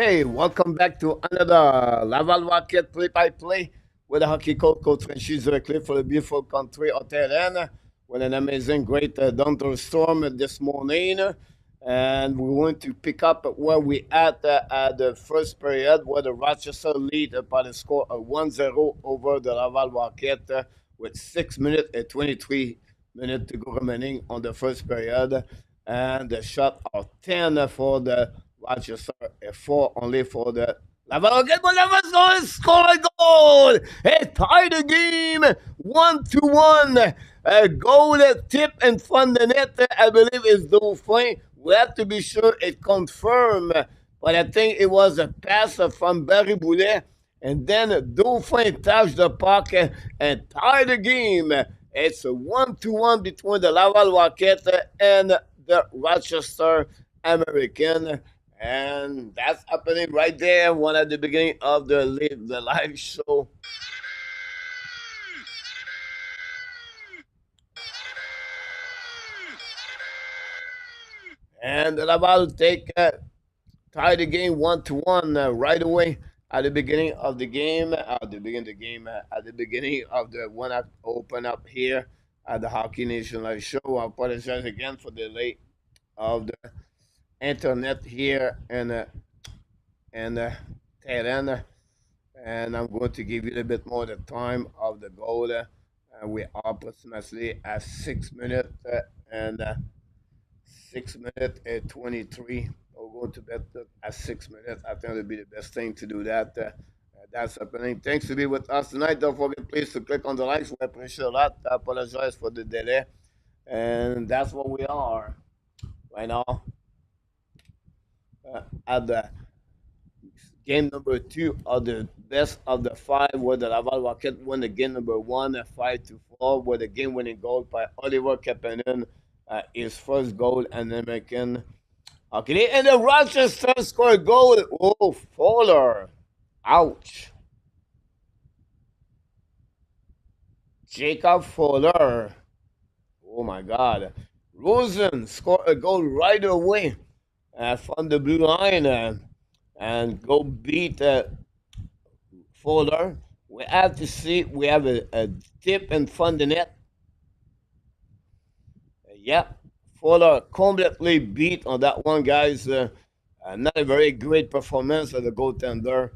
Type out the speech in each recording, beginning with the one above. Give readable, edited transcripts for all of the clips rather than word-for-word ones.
Hey, welcome back to another Laval Rocket play-by-play with a hockey coach, Coach Frenchy, directly for the beautiful country of Terrain with an amazing, great thunderstorm this morning. And we want to pick up where we at the first period, where the Rochester lead by the score of 1-0 over the Laval Rocket with 6 minutes and 23 minutes to go remaining on the first period. And the shot of 10 for the Rochester, a 4 only for the Laval Rocket. But Laval score a goal! It tied the game 1-1. A goal tip in front of the net, I believe, is Dauphin. We have to be sure it confirmed, but I think it was a pass from Barry Boulet, and then Dauphin touched the puck and tied the game. It's a 1-1 between the Laval Rocket and the Rochester American, and that's happening right there, one at the beginning of the live show. And Laval tie the game 1-1 right away at the beginning of the game. At the beginning of the game, at the beginning of the one that open up here at the Hockey Nation Live Show. I apologize again for the delay of the internet here and Tehran. And I'm going to give you a little bit more the time of the goal. We are approximately at 6 minutes and 6 minutes and 23. We'll go to bed at 6 minutes. I think it'll be the best thing to do that. That's happening. Thanks to be with us tonight. Don't forget, please, to click on the likes. We appreciate a lot. I apologize for the delay. And that's what we are right now at the game number 2 of the best of the 5, where the Laval Rocket won the game number 1, 5-4, with a game-winning goal by Oliver Kapanen, his first goal, and American. Okay, and the Rochester scored a goal. Oh, Fowler. Ouch. Jacob Fowler. Oh, my God. Rosen scored a goal right away from the blue line and go beat Fowler. We have to see, we have a tip in front of the net. Yep. Fowler completely beat on that one, guys. Not a very great performance of the goaltender.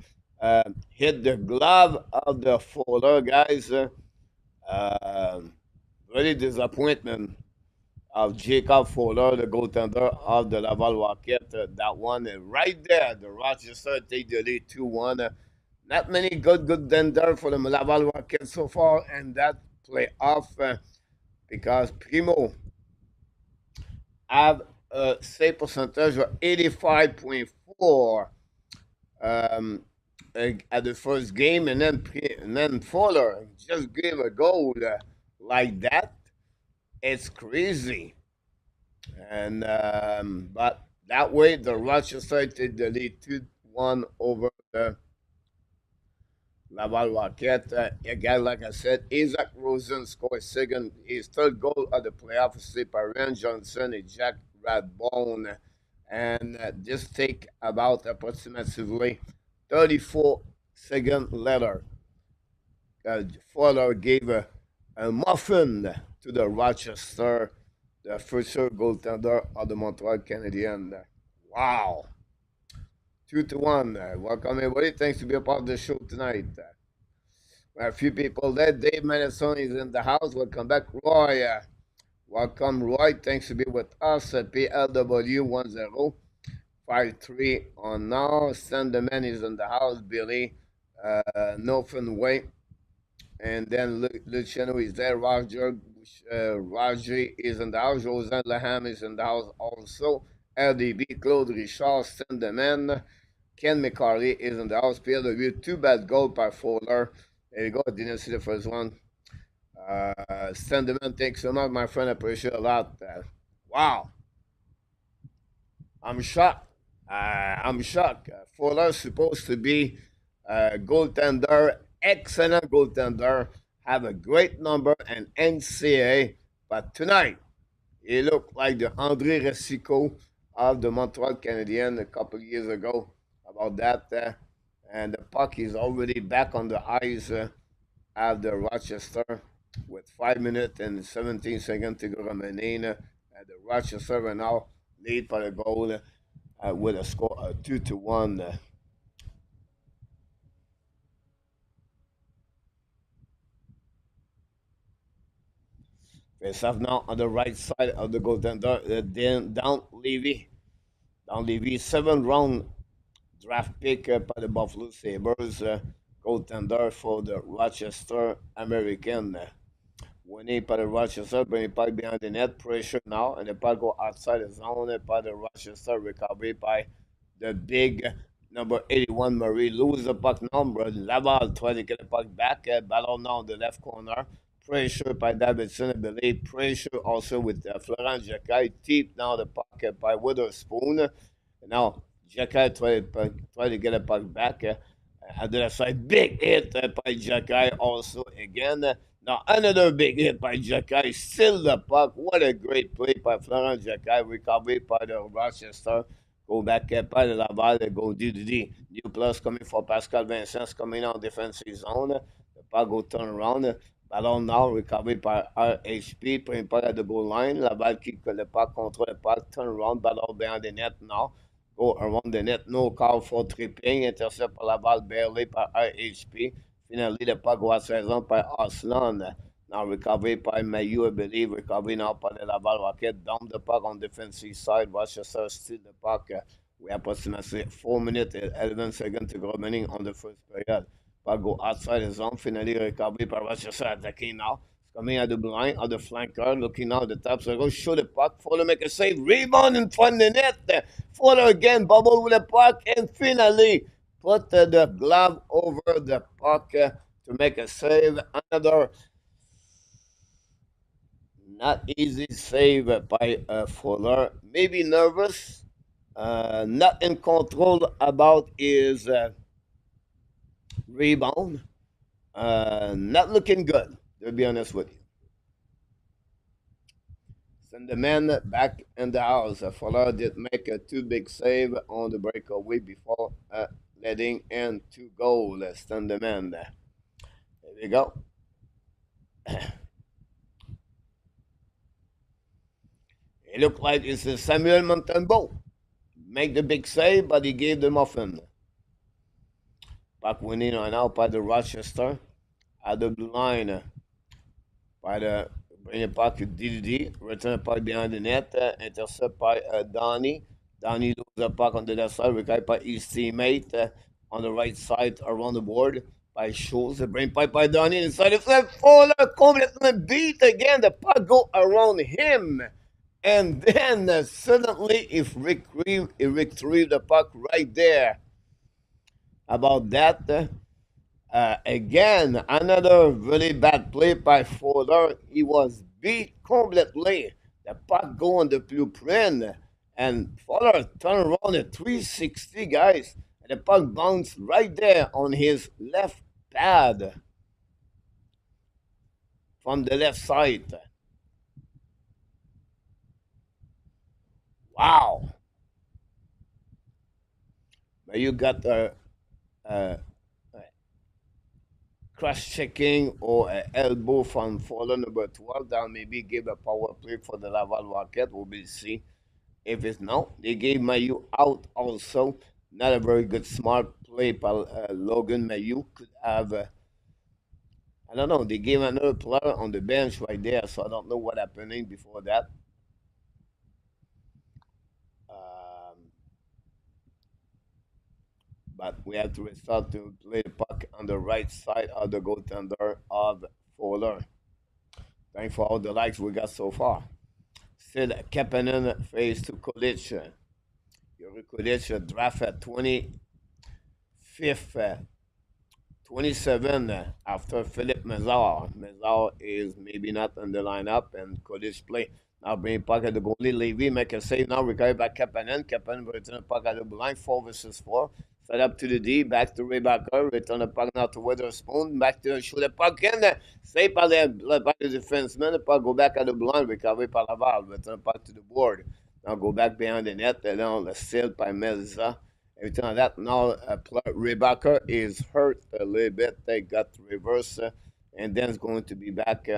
Hit the glove of the Fowler, guys. Really disappointment of Jacob Fowler, the goaltender of the Laval Rocket. That one right there, the Rochester take the lead 2-1. Not many good tender for the Laval Rocket so far, and that playoff because Primo have a save percentage of 85.4 at the first game, and then Fowler just gave a goal like that. It's crazy, and but that way the Rochester take the lead 2-1 over the Laval Rocket. Again, like I said, Isaac Rosen scored his third goal of the playoff, saved by Ryan Johnson and Jack Radbone. And this take about approximately 34 seconds later. Fowler gave a muffin to the Rochester, the future goaltender of the Montreal Canadiens. Wow. 2-1. Welcome, everybody. Thanks to be a part of the show tonight. We have a few people there. Dave Madison is in the house. Welcome back, Roy. Welcome, Roy. Thanks to be with us. PLW 1053 on now. Sanderman is in the house. Billy, Northern Way. And then Luciano is there. Roger is in the house. Roseanne Laham is in the house also. LDB, Claude Richard, Sanderman. Ken McCarley is in the house. PLW, 2 bad goal by Fowler. There you go. I didn't see the first one. Sanderman, thanks so much, my friend. I appreciate a lot. Wow. I'm shocked. Fowler supposed to be a goaltender, excellent goaltender, have a great number in NCAA, but tonight he looked like the André Recico of the Montreal Canadiens a couple of years ago. about that. And the puck is already back on the ice at the Rochester with 5 minutes and 17 seconds to go remaining. The Rochester are now lead for the goal with a score of 2-1. Face off now on the right side of the goaltender, down Levy. Down Levy, 7th round draft pick by the Buffalo Sabres, goaltender for the Rochester Americans. Winning by the Rochester, bring it back behind the net, pressure now, and the puck go outside the zone by the Rochester, recovery by the big number 81 Marie. Lose the puck number. Laval try to get the puck back. Battle now in the left corner. Pressure by Davidson, I believe. Pressure also with Florent Jacquet. Deep now the puck by Witherspoon. And now Jacquet try to get the puck back. At the left side, big hit by Jacquet also again. Now another big hit by Jacquet. Still the puck. What a great play by Florent Jacquet. Recovery by the Rochester. Go back by the Laval. Go D. New plus coming for Pascal Vincent coming on defensive zone. The puck go turn around. Ballon now recovered by RHP. Put puck at the goal line. Laval keep le puck, control le puck, turn around. Ballon behind the net now. Go around the net. No call for tripping. Intercept par Laval barely par RHP. Finally, the puck go à 16 par Aslan. Now recovered by Mailloux, I believe. Recovered now by the Laval Rocket. Down the puck on defensive side. Rochester still the puck. We have approximately 4 minutes and 11 seconds to go remaining on the first period. Puck go outside the zone. Finally recovered by Rochester attacking now. Coming at the blind, at the flanker, looking now at the top circle, show the puck, Fuller make a save, rebound in front of the net, Fuller again, bubble with the puck, and finally put the glove over the puck to make a save. Another not easy save by Fuller, maybe nervous, not in control about his rebound, not looking good. To be honest with you. Send the man back in the house. Fuller did make a 2 big save on the breakaway before letting in 2 goals. Send the man there. There we go. It looked like it's Samuel Montembeault. Make the big save, but he gave the muffin. Puck winning right now by the Rochester at the blue line. By the bring it back to DDD, return the puck behind the net, intercept by Donnie. Donnie loses the puck on the left side, recovered by his teammate on the right side around the board by Schultz. The bring pipe by Donnie inside the flat. Fuller completely beat again. The puck go around him. And then suddenly he retrieved the puck right there. About that. Again, another really bad play by Fuller. He was beat completely. The puck go on the blueprint, and Fuller turned around at 360, guys. And the puck bounced right there on his left pad from the left side. Wow. But you got cross-checking or an elbow from Fuller number 12. That maybe give a power play for the Laval Rocket. We will see if it's no. They gave Mailloux out also. Not a very good smart play by Logan Mailloux. Could have, I don't know, they gave another player on the bench right there, so I don't know what happening before that. But we have to restart to play the puck on the right side of the goaltender of Fuller. Thanks for all the likes we got so far. Still, Kapanen face to Kulich. Yuri Kulich draft at 25th, 27 after Philippe Mazar. Mazar is maybe not in the lineup, and Kulich play. Now bring puck at the goalie. Levy make a save now. Recovered by Kapanen. Kapanen return the puck at the blind. 4 versus 4. Set up to the D. Back to Reinbacher. Return the puck now to Witherspoon. Back to shoot the puck in. Save by the defenseman. The puck go back at the blind. Recovered by Laval. Return the puck to the board. Now go back behind the net. Now the steal by Melza. everything like that. Now, Rebecca is hurt a little bit. They got reverse, and then it's going to be back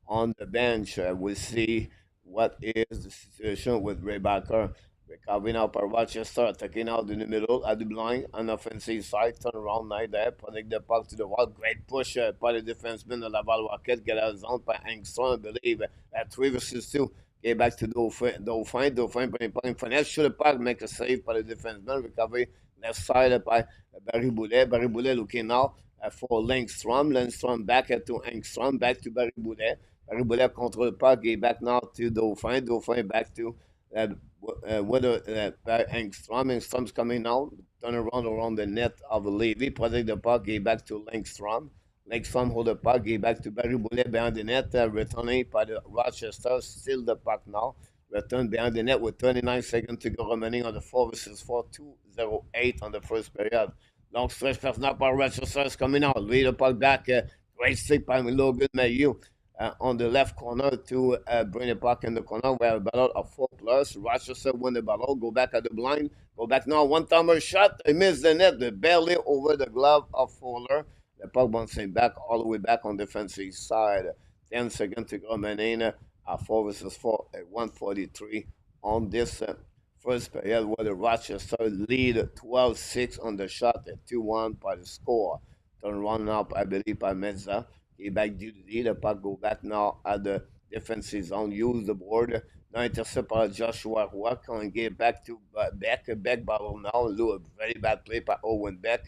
on the bench. We'll see what is the situation with Rebecca. Recovering up our Rochester, taking out in the middle at the blind on the offensive side, turn around right there, putting the puck to the wall. Great push by the defenseman of Laval Rocket, get out of zone by Angstrom, I believe, at 3 versus 2. Get back to Dauphin, putting puck in front, shoot the puck, make a save by the defenseman, recovery left side by Barry Boulet looking now for Lindstrom back to Angstrom, back to Barry Boulet. Barry Boulet control the puck, get back now to Dauphin back to uh, whether Engstrom's coming out, turn around the net of Levy, protect the puck, get back to Langstrom. Langstrom hold the puck, get back to Barry Boulet behind the net, returning by the Rochester, still the puck now. Return behind the net with 29 seconds to go remaining on the 4 versus 4, 2-0-8 on the first period. Long stretch pass now by Rochester is coming out. Lead the puck back. Great stick by Logan Mailloux on the left corner to bring the puck in the corner. We have a battle of 4 plus. Rochester win the battle. Go back at the blind. Go back now. One-timer shot. They miss the net. They barely over the glove of Fuller. The puck bouncing back all the way back on the defensive side. 10 seconds to go remaining. 4 versus 4 at 143 on this first period where the Rochester lead 12-6 on the shot at 2-1 by the score. Turn around now, I believe, by Meza. Get back due to the puck, go back now at the defensive zone, use the board. Now intercept by Joshua Rock and get back to Beck. Beck battle now. A very bad play by Owen Beck.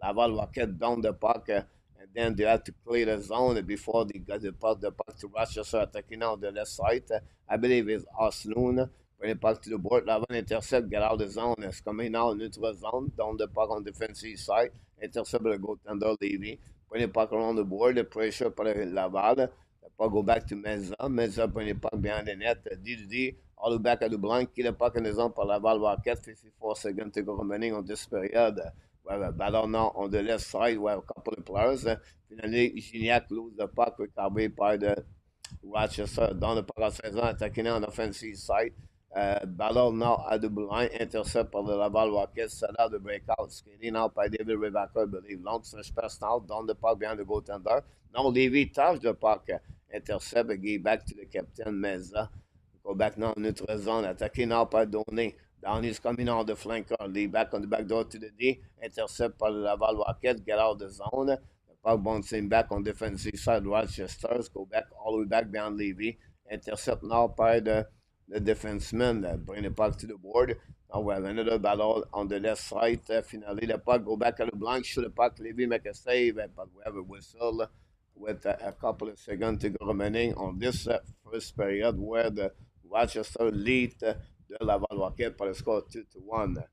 Laval Rocket down the puck. And then they had to clear the zone before they got the puck to Rochester attacking out the left side. I believe it's Osloon. Bring it back to the board. Laval intercept, get out of the zone. It's coming now neutral zone. Down the puck on the defensive side. Intercept the goaltender Levy. Bring the puck around the board. The pressure by Laval. The puck go back to Meza. Meza bring the puck behind the net. D all the way back at the blind. Kill the puck in the zone by Laval Rocket. 54 seconds to go remaining on this period. We have a battle now on the left side. We have a couple of players. Finally, Gignac lose the puck recovered by the Rochester down the puck at 16 attacking on the offensive side. Battle now at the blind, intercept par the Laval Rocket, set out the breakout, skating out by David Reinbacher, I believe. Long stretch pass now, down the puck behind the goaltender. Now Levy touch the puck, intercept, again back to the captain Meza. Go back now, neutral zone, attacking now by Donné. Down is coming out the flanker, lead back on the back door to the D, intercept by the Laval Rocket, get out of the zone. The puck bouncing back on defensive side, Rochester's go back all the way back behind Levy. Intercept now by the defenseman bring the puck to the board. Now we have another battle on the left side. Finally, the puck go back at the blank, shoot the puck, Levy make a save, but we have a whistle with a couple of seconds to go remaining on this first period where the Rochester lead the Laval Rocket by the score 2-1.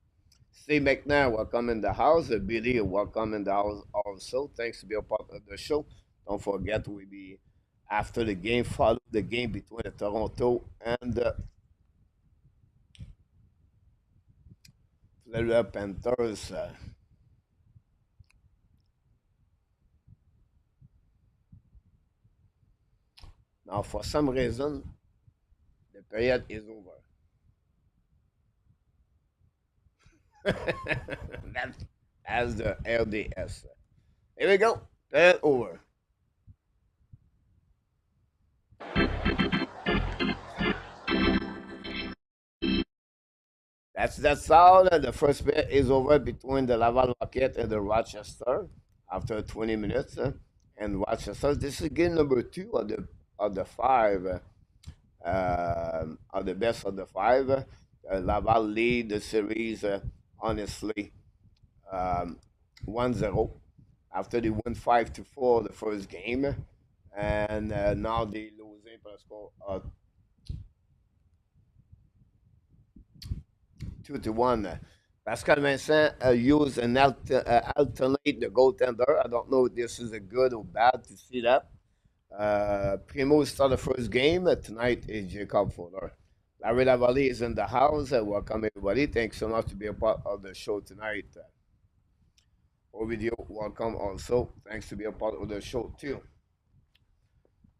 Steve McNair, welcome in the house. Billy, welcome in the house also. Thanks to be a part of the show. Don't forget, we be after the game, follow the game between the Toronto and the Florida Panthers. Now, for some reason, the period is over. That's the LDS. Here we go. Period over. That's all. The first period is over between the Laval Rocket and the Rochester after 20 minutes. And Rochester, this is game number 2 of the 5 of the best of the 5. Laval lead the series honestly um, 1-0 after they won 5-4 the first game, and now they losing by a score 2-1. Pascal Vincent used an alternate the goaltender. I don't know if this is a good or bad to see that. Primo started the first game. Tonight is Jacob Fuller. Larry Lavalley is in the house. Welcome everybody. Thanks so much to be a part of the show tonight. Ovidio, welcome also. Thanks to be a part of the show too.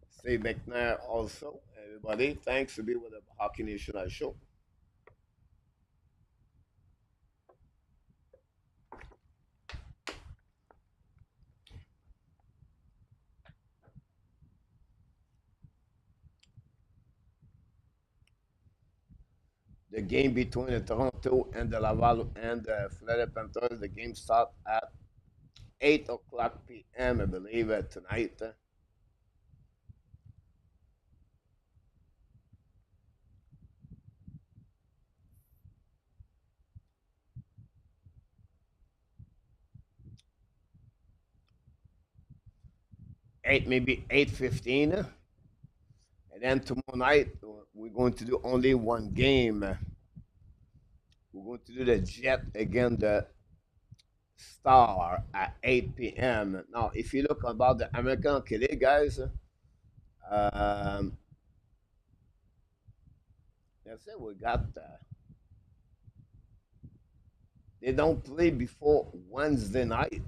Steve McNair also. Everybody, thanks to be with the Hockey National show. the game between the Toronto and the Laval and the Florida Panthers. The game starts at 8 o'clock p.m., I believe, tonight. 8, maybe 8:15. And then tomorrow night, we're going to do only one game. We're going to do the Jet against the Star at 8 p.m. Now, if you look about the American Hockey League, guys, that's it. We got they don't play before Wednesday night.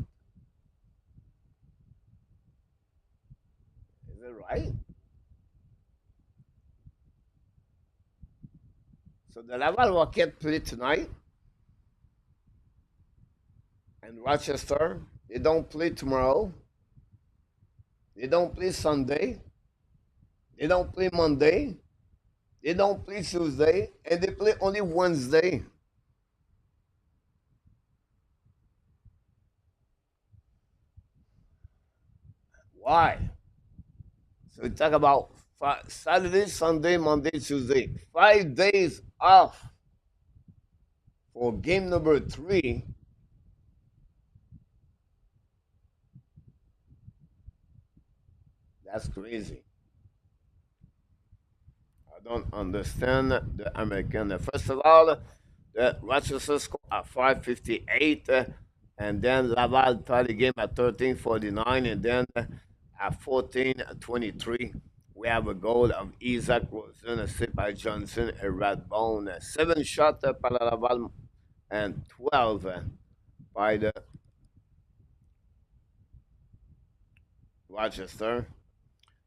Is it right? So the Laval Rocket play tonight, and Rochester they don't play tomorrow. They don't play Sunday. They don't play Monday. They don't play Tuesday, and they play only Wednesday. Why? So we talk about Saturday, Sunday, Monday, Tuesday. 5 days off for game number 3. That's crazy. I don't understand the American. First of all, the Rochester score at 5:58, and then Laval tied the game at 13:49, and then at 14:23, we have a goal of Isaac Rosen, assisted by Johnson, a red bone, 7 shot by Laval, and 12 by the Rochester.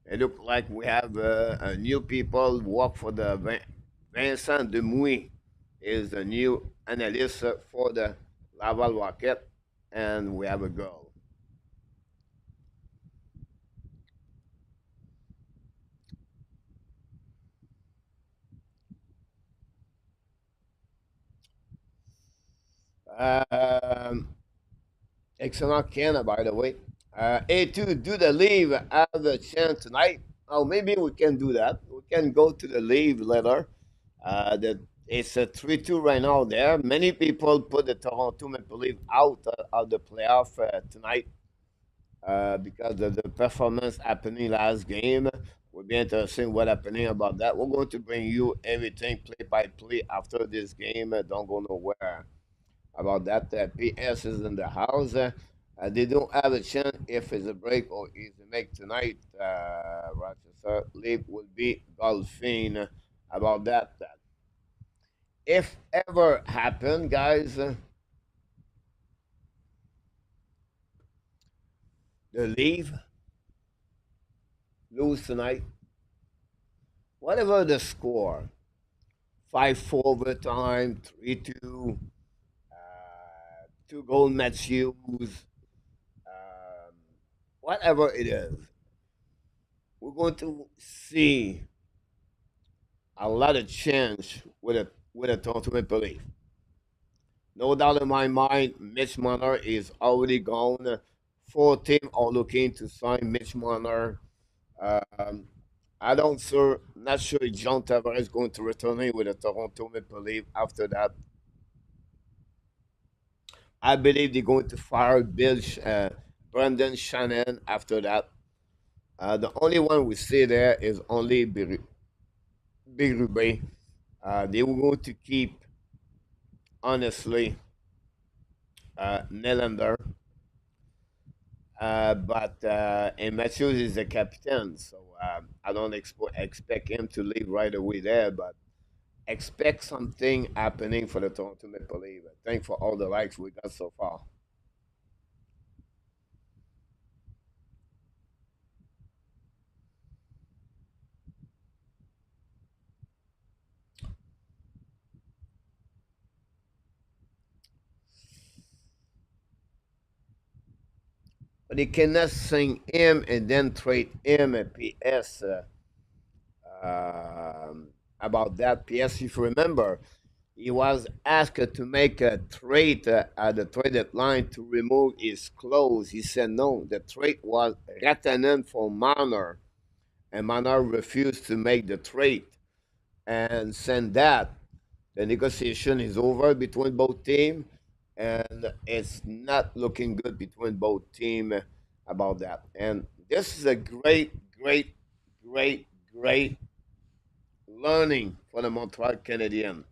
It look like we have a new people work for the Vincent Demouy is the new analyst for the Laval Rocket, and we have a goal. Um, excellent Canada, by the way. A2, do the leave have a chance tonight? Oh, maybe we can do that. We can go to the leave later. It's a 3-2 right now there. Many people put the Toronto Maple Leaf out of the playoff tonight because of the performance happening last game. Will be interesting what happening about that. We're going to bring you everything play by play after this game. Don't go nowhere about that. PS is in the house. They don't have a chance if it's a break or is a make tonight. Rochester League will be golfing about that. If ever happen, guys, the leave lose tonight. Whatever the score, 5-4 overtime, 3-2, 2 goal Matthews, um, whatever it is, we're going to see a lot of change with a Toronto Maple Leaf. No doubt in my mind, Mitch Marner is already gone. 4 teams are looking to sign Mitch Marner. Um, I don't sure, not sure if John Tavares is going to return with the Toronto Maple Leaf after that. I believe they're going to fire Brendan Shannon after that. The only one we see there is only Big Rube. They were going to keep, honestly, Nylander. And Matthews is the captain, so I don't expect him to leave right away there. But expect something happening for the Toronto Maple Leafs. Thanks for all the likes we got so far. But they cannot sing him and then trade him at PS about that. PS, if you remember, he was asked to make a trade at the trade deadline to remove his clothes. He said no. The trade was Ratanen for Marner, and Marner refused to make the trade. And since that, the negotiation is over between both teams, and it's not looking good between both teams about that. And this is a great, great, great, great learning for the Montreal Canadiens.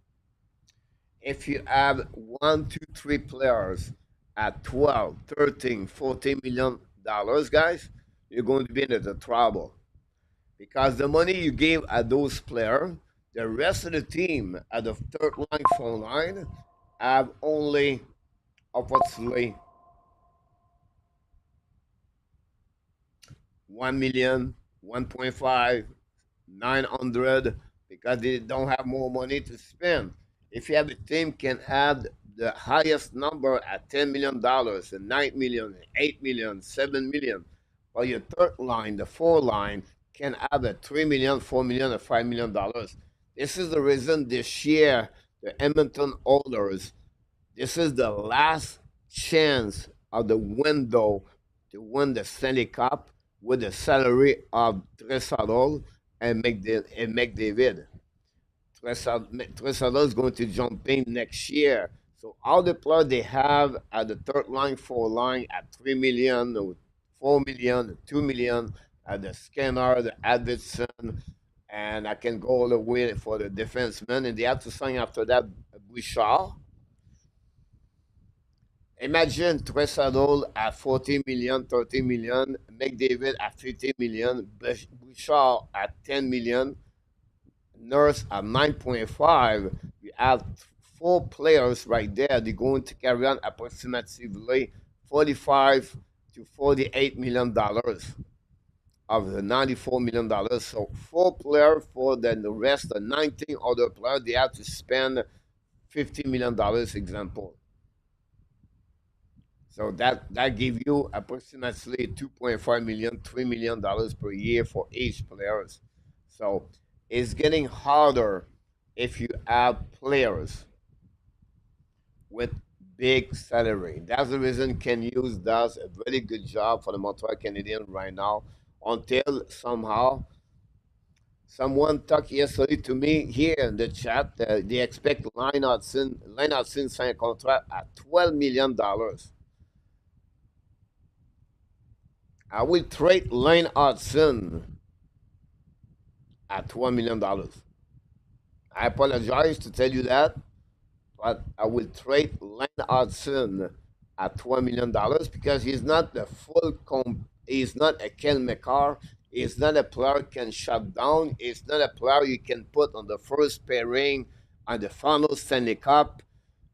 If you have one, two, three players at 12, 13, $14 million, guys, you're going to be into the trouble. Because the money you gave at those players, the rest of the team at the third line, phone line, have only approximately 1 million, 1.5, 900, because they don't have more money to spend. If you have a team can have the highest number at $10 million, and 9 million, 8 million, 7 million, or your third line, the four line, can have a 3 million, 4 million, or $5 million. This is the reason this year the Edmonton Oilers, this is the last chance of the window to win the Stanley Cup with the salary of Tressadol and McDavid. Tressadol is going to jump in next year. So all the players they have at the third line, four line at 3 million, or 4 million, 2 million, at the Scanner, the Davidson, and I can go all the way for the defenseman, and they have to sign after that Bouchard. Imagine Tressadol at 40 million, 30 million, McDavid at 50 million, Bouchard at 10 million, Nurse at 9.5. You have four players right there. They're going to carry on approximately 45 to $48 million of the $94 million. So four players for then the rest, the 19 other players, they have to spend $50 million, example. So that gives you approximately 2.5 million, $3 million per year for each players. So it's getting harder if you have players with big salary. That's the reason Ken Hughes does a very good job for the Montreal Canadiens right now. Until somehow someone talked yesterday to me here in the chat, they expect Leinartson sign a contract at $12 million. I will trade Lane Hudson at $1 million. I apologize to tell you that, but I will trade Lane Hudson at $1 million because he's not the he's not a Ken McCarr. He's not a player you can shut down. He's not a player you can put on the first pairing on the final Stanley Cup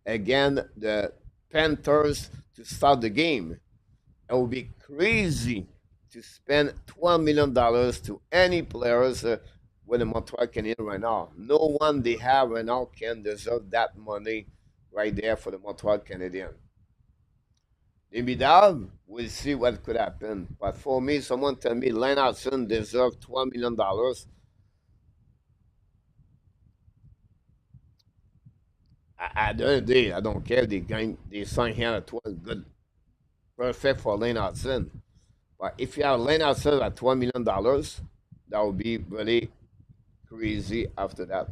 again the Panthers to start the game. It would be crazy to spend $12 million to any players with the Montreal Canadiens right now. No one they have right now can deserve that money right there for the Montreal Canadiens. Maybe that we'll see what could happen. But for me, someone tell me Lennartson deserves $12 million. At the end of the day, I don't care. They sign him at 12. Good, perfect for Lennartson. But if you have Lennartson at $12 million, that would be really crazy after that.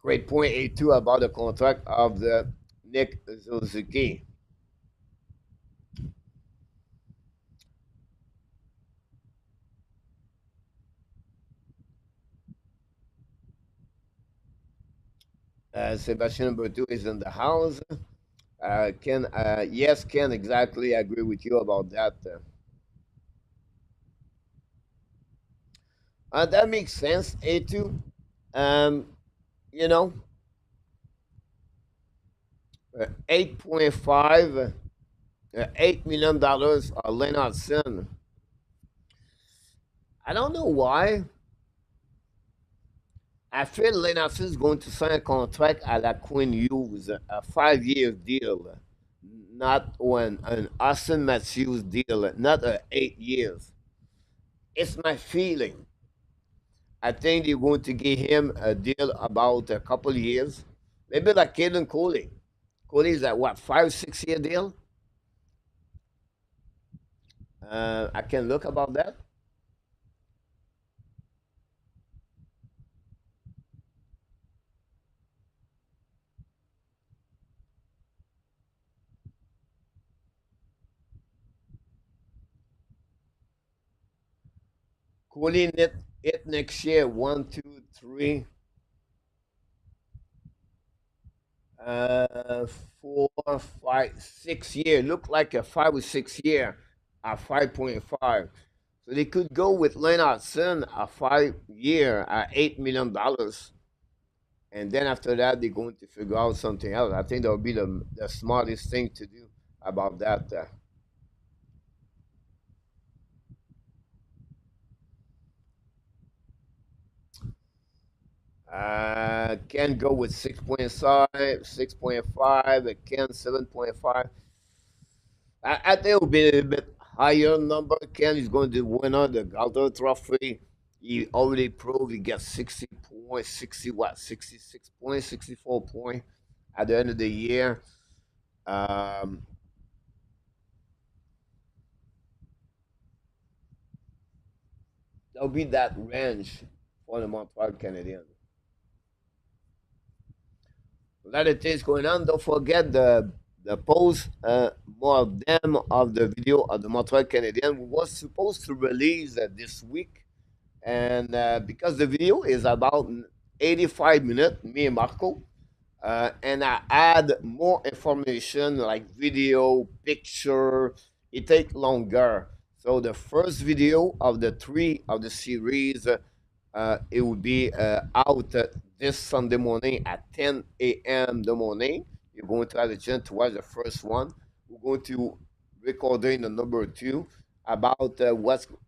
Great point A2 about the contract of the Nick Suzuki. Sebastian number 2 is in the house. Ken, yes, Ken, exactly. I agree with you about that. That makes sense, A2. Um, you know, 8.5, $8 million Leonard Sin. I don't know why. I feel Leonardson is going to sign a contract at la Quinn Hughes, a 5 year deal, not an Austin Matthews deal, not 8 years. It's my feeling. I think they're going to give him a deal about a couple years, maybe like Caden Coley. Coley's at what, 5, 6 year deal? I can look about that. Coley net it next year, 1, 2, 3, 4, 5, 6 year. Look like a 5 or 6 year at 5.5. So they could go with Leonardson a 5 year at $8 million. And then after that, they're going to figure out something else. I think that would be the smartest thing to do about that. Can go with 6.5, 6.5. Can 7.5. I think it will be a little bit higher number. Ken is going to win on the Galter Trophy. He already proved he got 60 points, 60 what, 66 points, 64 points at the end of the year. Um, There'll be that range for the Montreal Canadiens. A lot of things going on. Don't forget the post more of them of the video of the Montreal Canadiens. We was supposed to release this week, and because the video is about 85 minutes, me and Marco, and I add more information like video, picture. It take longer. So the first video of the three of the series, it will be out this Sunday morning at 10 a.m. the morning. You're going to have a chance to watch the first one. We're going to recording the number two about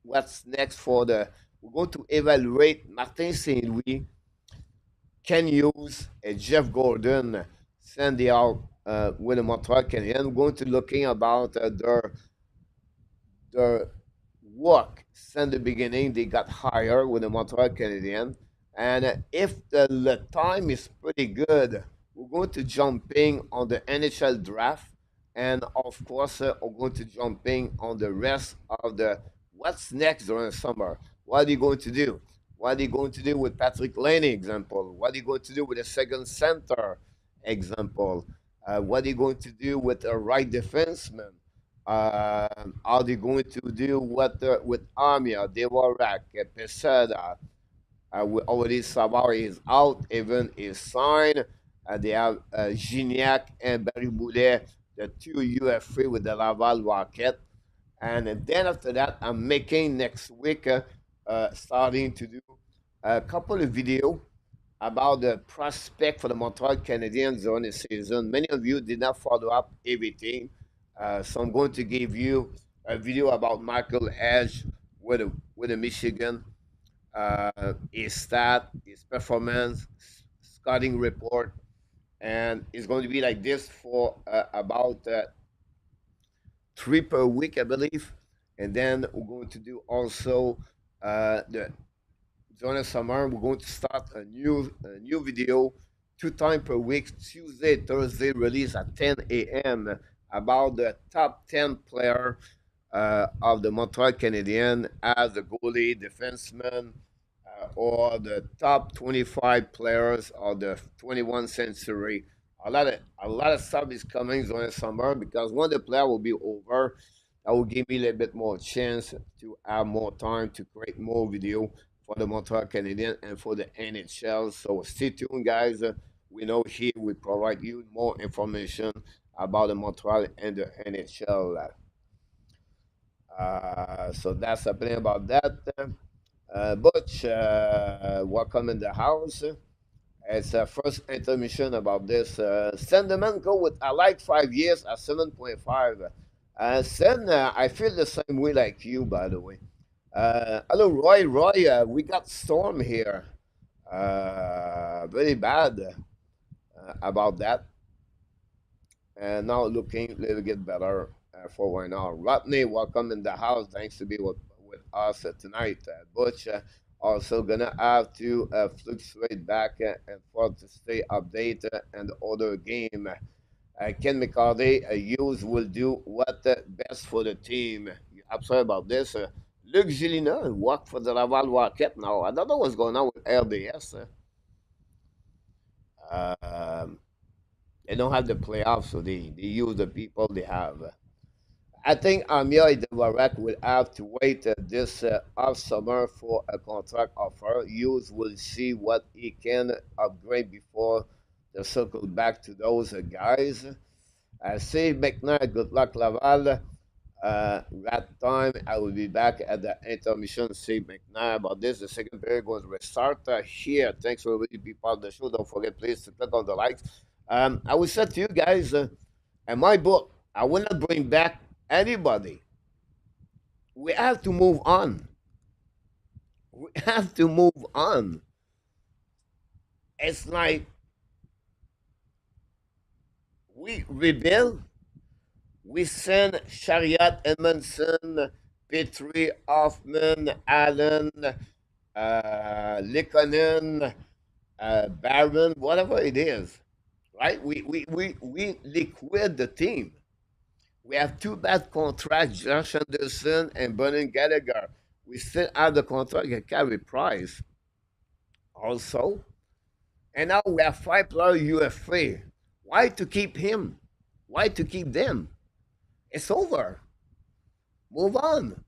what's next for the. We're going to evaluate Martin Saint Louis can use Jeff Gordon send the out with the Montreal Canadiens. We're going to looking about their work since the beginning. They got hired with the Montreal Canadiens, and if the time is pretty good, we're going to jumping on the NHL draft, and of course, we're going to jumping on the rest of the what's next during the summer. What are you going to do? What are you going to do with Patrick Laney example? What are you going to do with a second center example? What are you going to do with a right defenseman? Are they going to do what with Armia, Devorak, Pesada? We already Savard is out, even is signed. They have Gignac and Barry Boulet, the two UFA with the Laval Rocket. And then after that, I'm making next week, starting to do a couple of videos about the prospect for the Montreal Canadiens during the season. Many of you did not follow up everything. So I'm going to give you a video about Michael Edge with the Michigan, his stat, his performance, scouting report, and it's going to be like this for about three per week, I believe. And then we're going to do also the during the summer. We're going to start a new video 2 times per week, Tuesday, Thursday, release at 10 a.m. about the top 10 player of the Montreal Canadiens as the goalie, defenseman, or the top 25 players of the 21st century. A lot of stuff is coming during the summer because when the player will be over, that will give me a little bit more chance to have more time to create more video for the Montreal Canadiens and for the NHL. So stay tuned, guys. We know here we provide you more information about the Montreal and the NHL. So that's happening about that. Butch, welcome in the house. It's a first intermission about this. Sentiment go with I like 5 years at 7.5. Sen, I feel the same way like you, by the way. Hello, Roy. Roy, we got storm here. Very bad about that. And now looking a little bit better for right now. Rodney, welcome in the house. Thanks to be with us tonight. Butch, Also gonna have to fluctuate back and forth to stay updated and the other game. Ken McCarthy, Hughes will do what best for the team. You're upset about this. Luc Gélina worked for the Laval Rocket now. I don't know what's going on with LDS. Um, they don't have the playoffs, so they use the people they have. I think Amir Devarak will have to wait this off summer for a contract offer. Hughes will see what he can upgrade before they circle back to those guys. Say McNair, good luck, Laval. That time I will be back at the intermission. Say McNair about this. The second period going to restart here. Thanks for everybody be part of the show. Don't forget, please, to click on the likes. I will say to you guys, in my book, I will not bring back anybody. We have to move on. We have to move on. It's like we rebuild. We send Chariot, Edmondson, Petrie, Hoffman, Allen, Likonen, Barron, whatever it is, right? We liquid the team. We have two bad contracts, Josh Anderson and Brennan Gallagher. We still have the contract at Carey Price also. And now we have 5 players UFA. Why to keep him? Why to keep them? It's over. Move on.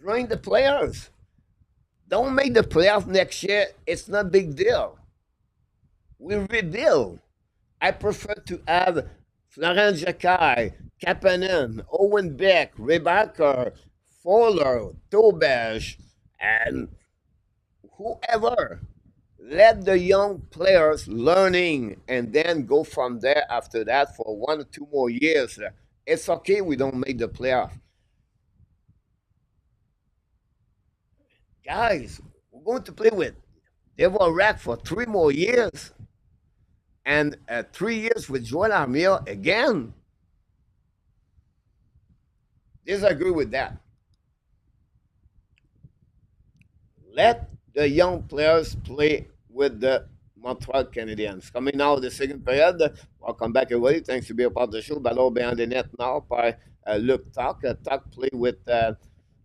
Bring the players. Don't make the playoff next year. It's not a big deal. We rebuild. I prefer to have Florent Jacquet, Kapanen, Owen Beck, Reinbacher, Fowler, Tobesh, and whoever. Let the young players learning and then go from there after that for 1 or 2 more years. It's okay we don't make the playoff. Guys, we're going to play with Devil Rack for 3 more years. And 3 years with Joel Armia again. Disagree with that. Let the young players play with the Montreal Canadiens. Coming now the second period. Welcome back, everybody. Thanks to be a part of the show. Ballon behind the net now by Luke Tuck. Tuck play with,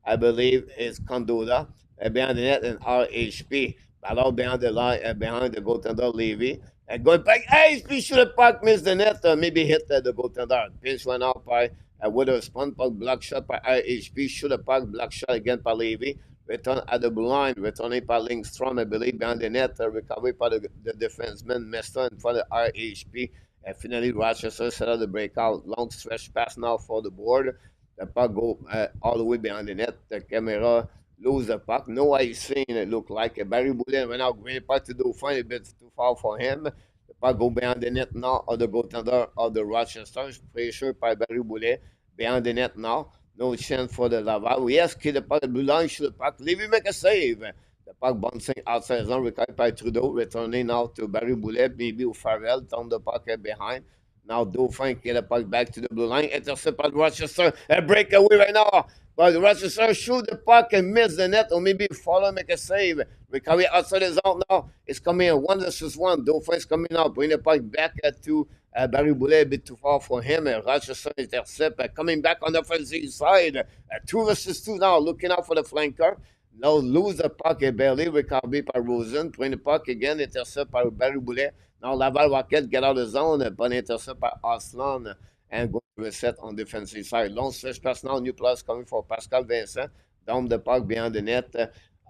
I believe, is Condola. Behind the net and RHP. Ballon behind the line, behind the goaltender Levy. And going back, RHP should have puck missed the net. Maybe hit the goaltender. Pinch went out by Witherspoon. Puck block shot by RHP. Should have puck block shot again by Levy. Return at the blue line, returning by Lindstrom, I believe, behind the net, recovery by the defenseman, Meston in front of RHP, and finally Rochester set up the breakout. Long stretch pass now for the board. The puck go all the way behind the net. The camera lose the puck. No icing, it looked like. Barry Boulin went out, green puck to Dauphin, a bit too far for him. The puck go behind the net now, of the goaltender of the Rochester, pressure by Barry Boulin, behind the net now. No chance for the Laval. Yes, the puck, blue line, shoot the puck. Levy make a save. The puck bouncing outside zone, recovered by Trudeau, returning now to Barry Boulet, maybe Farrell, down the puck behind. Now Dauphin get the puck back to the blue line, intercept by Rochester, a breakaway right now. But Rochester shoot the puck and miss the net, or maybe follow, make a save. Recovery outside the zone now. It's coming in 1-1. Dauphin is coming out, bring the puck back to Barry Boulet, a bit too far for him. Rochester intercept, coming back on the offensive side. 2-2 now, looking out for the flanker. Now lose the puck barely, recovery by Rosen. Bring the puck again, intercept by Barry Boulet. Now Laval Rocket get out of the zone, but intercept by Aslan and go to reset on defensive side. Long stretch pass now, new plus coming for Pascal Vincent. Down the puck behind the net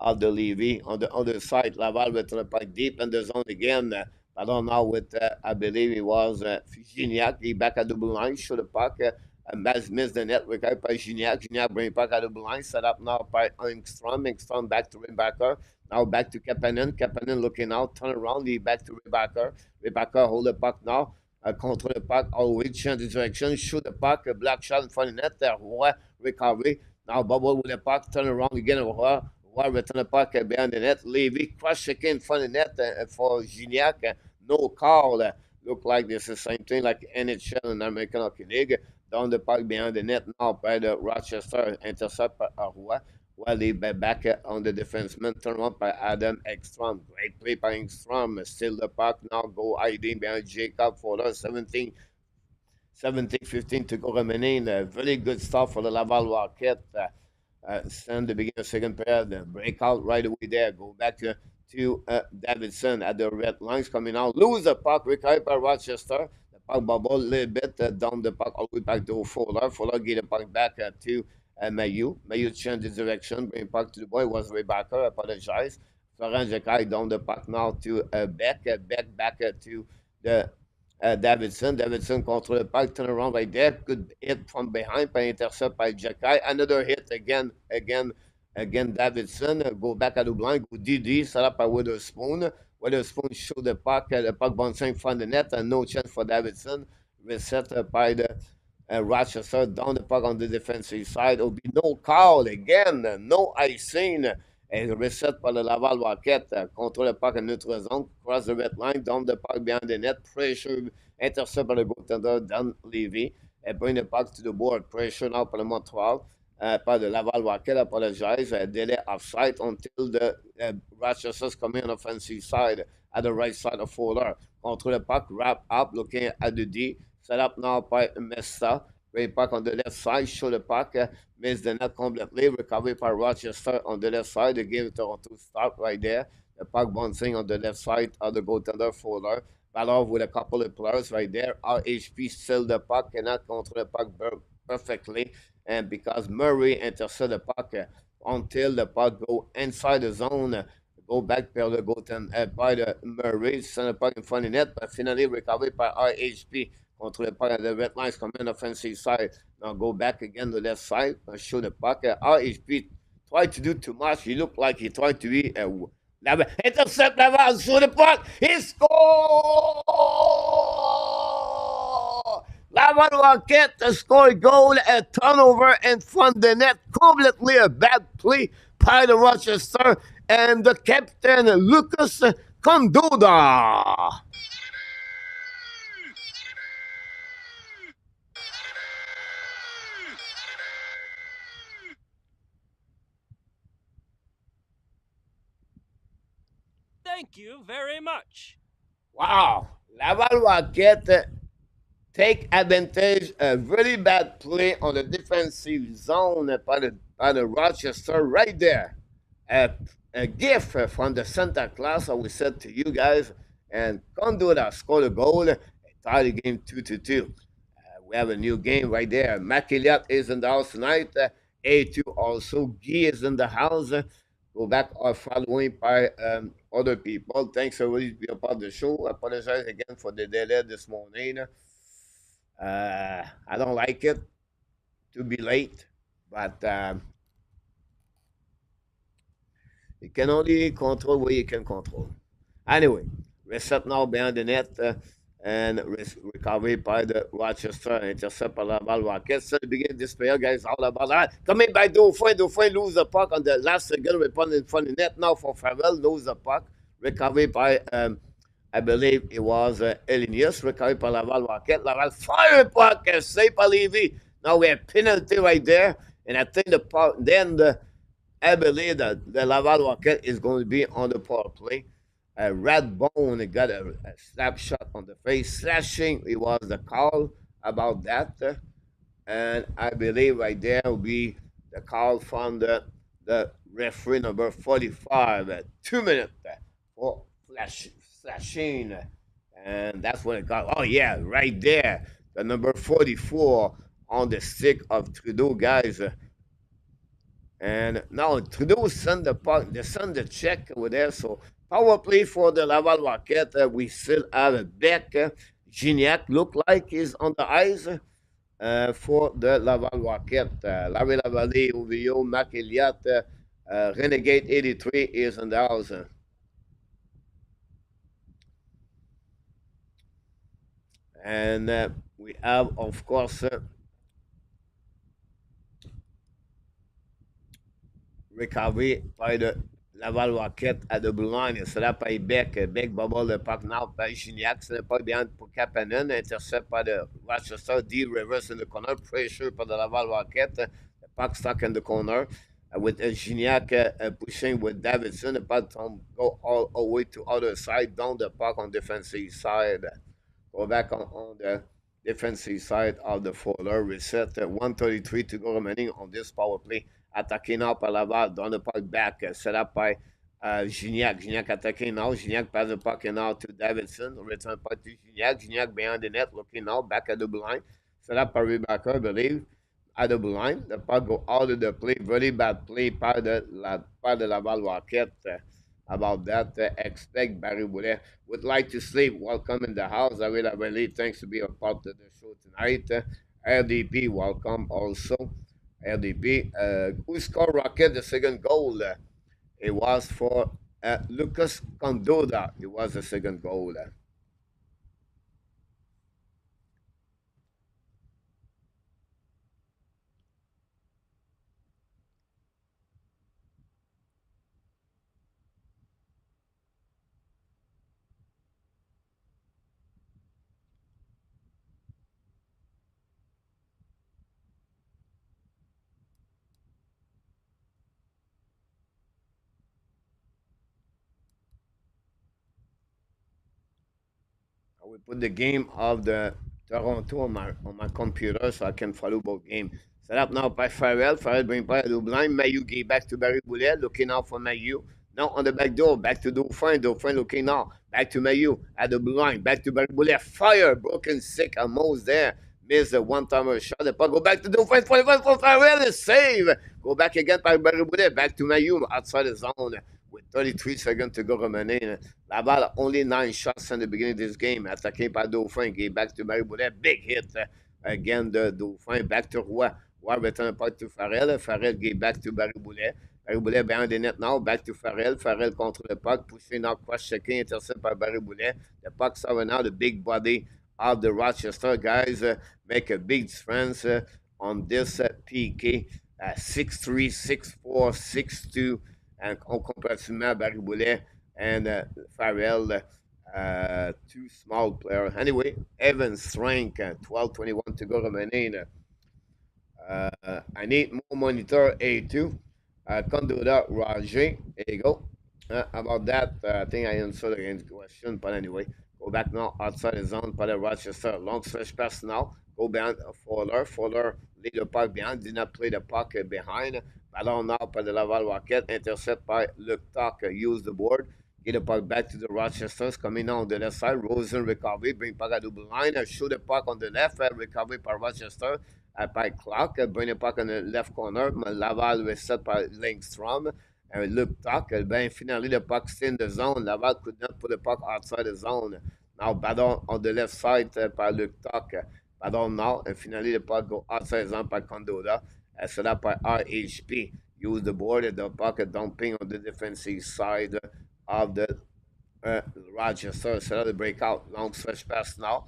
of the Levy. On the other side, Laval with the puck deep in the zone again. I don't know with, I believe it was Gignac. He back at the blue line, shoot the puck. Missed the net, recovered by Gignac. Gignac bring puck at the blue line, set up now by Engstrom. Engstrom back to Reinbacher. Now back to Kapanen. Kapanen looking out, turn around, he back to Reinbacher. Reinbacher hold the puck now. Control the puck, all the way, change the direction, shoot the puck, a black shot in front of the net, Roy, recovery. Now bubble with the puck, turn around again, Roy return the puck behind the net. Levy, cross check in front of the net for Gignac, no call. Look like this is the same thing like NHL and American Hockey League. Down the puck behind the net now by the Rochester, intercept by Roy. Well, he back on the defenseman, turn on by Adam Ekstrom. Great play by Ekstrom. Still the puck now, go hiding behind Jacob for the 17-15 to go remaining. Very good start for the Laval Rocket. Send the beginning of second period. Breakout right away there. Go back to Davidson at the red lines coming out. Lose the puck. Recovered by Rochester. The puck bubble a little bit down the puck all the way back to Fuller. Fuller get the puck back to Mailloux. Mailloux changed his direction. Bring puck to the boy. Was Reinbacher. Apologize. Florent Jacquet down the puck now to Beck. Beck back to the Davidson. Davidson control the puck, turn around right there. Good hit from behind by intercept by Jacquet. Another hit again, Davidson. Go back at the blind. Go DD. Set up by Witherspoon. Witherspoon show the puck bouncing in front of the net, and no chance for Davidson. Reset by the Rochester down the puck on the defensive side. Will be no call again. No icing. Et reset par le Laval Rocket. Contrôle le puck en neutre zone. Cross the red line. Down the puck behind the net. Pressure. Intercept by the goaltender Dan Levy. And bring the puck to the board. Pressure now par le Montreal. Par the Laval Rocket. Apologize. Delay offside until the Rochester's coming on the offensive side. At the right side of Fuller. Contrôle le puck. Wrap up. Looking at the D. Set up now by Mesta. Bring puck on the left side. Show the puck. Miss the net completely. Recovery by Rochester on the left side. The game Toronto stop right there. The puck bouncing on the left side of the goaltender Fuller. Ballard with a couple of players right there. RHP still the puck. Cannot control the puck perfectly. And because Murray intercept the puck until the puck go inside the zone. Go back by the goaltender by the Murray. Send the puck in front of the net. But finally recovered by RHP. Control the puck at the red lines coming offensive side. Now go back again to the left side. Show the puck. RHP tried to do too much. He looked like he tried to be intercept Laval. Show the puck. He scored! Laval Rocket scored goal. A turnover in front of the net. Completely a bad play by the Rochester. And the captain, Lucas Condoda. Thank you very much. Wow. Laval Rocket take advantage a very bad play on the defensive zone by the Rochester right there. A gift from the Santa Claus, I will said to you guys, and Condola scored a goal, tie the game 2-2. We have a new game right there. McElliott is in the house tonight. A2 also. Guy is in the house. Go back or following by other people. Thanks for being a part of the show. I apologize again for the delay this morning. I don't like it to be late, but you can only control what you can control. Anyway, reset now behind the net and recovery by the Rochester. Intercept by Laval Rocket. So the beginning of this player, guys, all about that. Coming by Dauphin. Dauphin lose the puck on the last second. Rebound in front of the net now for Farrell. Lose the puck. Recovery by, I believe it was Elenius. Recovery by Laval Rocket. Laval fire puck. Save by Levy. Now we have penalty right there. And I think I believe that the Laval Rocket is going to be on the power play. Redbone got a slap shot on the face, slashing. It was the call about that. And I believe right there will be the call from the referee number 45. 2 minutes for slashing. And that's what it got. Oh, yeah, right there. The number 44 on the stick of Trudeau, guys. And now Trudeau send the puck, they send the check over there. So power play for the Laval Rocket. We still have a Beck. Gignac look like he's on the ice for the Laval Rocket. Larry Lavallée, Ovio, McElliott, Renegade 83 is in the house. And we have, of course, recovery by the Laval Rocket at the blue line. C'est là par Beck. Beck bubble le puck now by Gignac. C'est le puck behind pour Kapanen. Intercept by the Rochester. D reverse in the corner. Pressure by the Laval Rocket. The puck stuck in the corner. with Gignac pushing with Davidson. The puck go all the way to other side, down the puck on defensive side. Go back on the defensive side of the folder. Reset 133 to go remaining on this power play. Attacking now par Laval, down the puck back, set up by Gignac. Gignac attacking now. Gignac pass the puck now to Davidson. Return puck to Gignac. Gignac behind the net, looking now back at the blind. Set up by Reinbacher, I believe at the line. The puck go out of the play. Very bad play par the Laval Rocket. About that, expect Barry Boulet would like to sleep. Welcome in the house. I really thanks to be a part of the show tonight. RDP, welcome also. RDP, who scored Rocket the second goal? It was for Lucas Condoda. It was the second goal. I will put the game of the Toronto on my computer so I can follow both games. Set up now by Farrell. Farrell bring by the blind. Mailloux gave back to Barry Boulet. Looking out for Mailloux. Now on the back door. Back to Dauphin. Dauphin looking now. Back to Mailloux. At the blind. Back to Barry Boulet. Fire. Broken sick. Almost there. Miss the one-timer shot. The puck go back to Dauphin. 45 for Farrell. Save. Go back again by Barry Boulet. Back to Mailloux. Outside the zone. With 33 seconds to go remaining. Laval only 9 shots in the beginning of this game. Attacking by Dauphin. Gave back to Barry Boulet. Big hit. Again, the Dauphin. Back to Roy. Roy return the puck to Farrell. Farrell gave back to Barry Boulet. Barry Boulet behind the net now. Back to Farrell. Farrell contre le puck. Pushing now. Cross-checking. Intercept by Barry Boulet. The puck saw now the big body of the Rochester guys make a big difference on this PK. 6-3, 6-4, 6-2. And comparativement Barry Boulet and Farrell, two small players. Anyway, Evans strength, 12-21 to go remaining. I need more monitor A2. Conduda Roger, there you go. About that, I think I answered the question, but anyway, go back now outside the zone by the Rochester. Long stretch pass now. Go behind Fowler. Fowler lead the puck behind, did not play the puck behind. Ballon now by the Laval Rocket. Intercept by Luke Tuck. Use the board. Get the puck back to the Rochesters. Coming now on the left side. Rosen recovery. Bring puck at the line. Shoot the puck on the left. Recovery by Rochester. By Clark. Bring the puck on the left corner. Laval reset by Lindstrom. And Luke Tuck. Ben finally the puck stay in the zone. Laval could not put the puck outside the zone. Now battle on the left side by Luke Tuck. Battle now. And finally the puck go outside the zone by Condoda. Set up by RHP. Use the board at the pocket dumping on the defensive side of the Rochester. Set up the breakout. Long stretch pass now.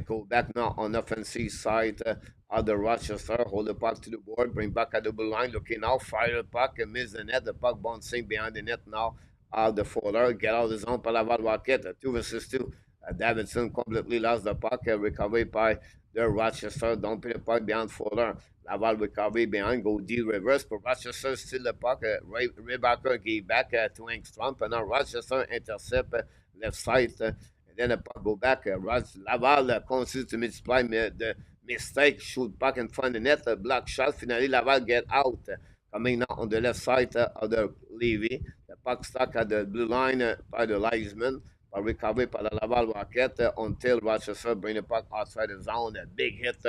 Go back now on the offensive side of the Rochester. Hold the puck to the board. Bring back at the blue line. Looking now. Fire the puck and miss the net. The puck bouncing behind the net now of the folder. Get out of the zone by Laval Rocket. 2 versus 2. Davidson completely lost the puck. Recovery by the Rochester. Don't put the puck behind folder. Laval recovery behind, go D reverse, but Rochester still the puck. Reinbacher gave back to Engstrom, and now Rochester intercept left side, and then the puck go back. Laval continues to multiply the mistake, shoot puck in front of the net, block shot. Finally, Laval get out. Coming now on the left side of the Levy. The puck stuck at the blue line by the linesman. But recovery by the Laval Rocket until Rochester bring the puck outside the zone. A big hit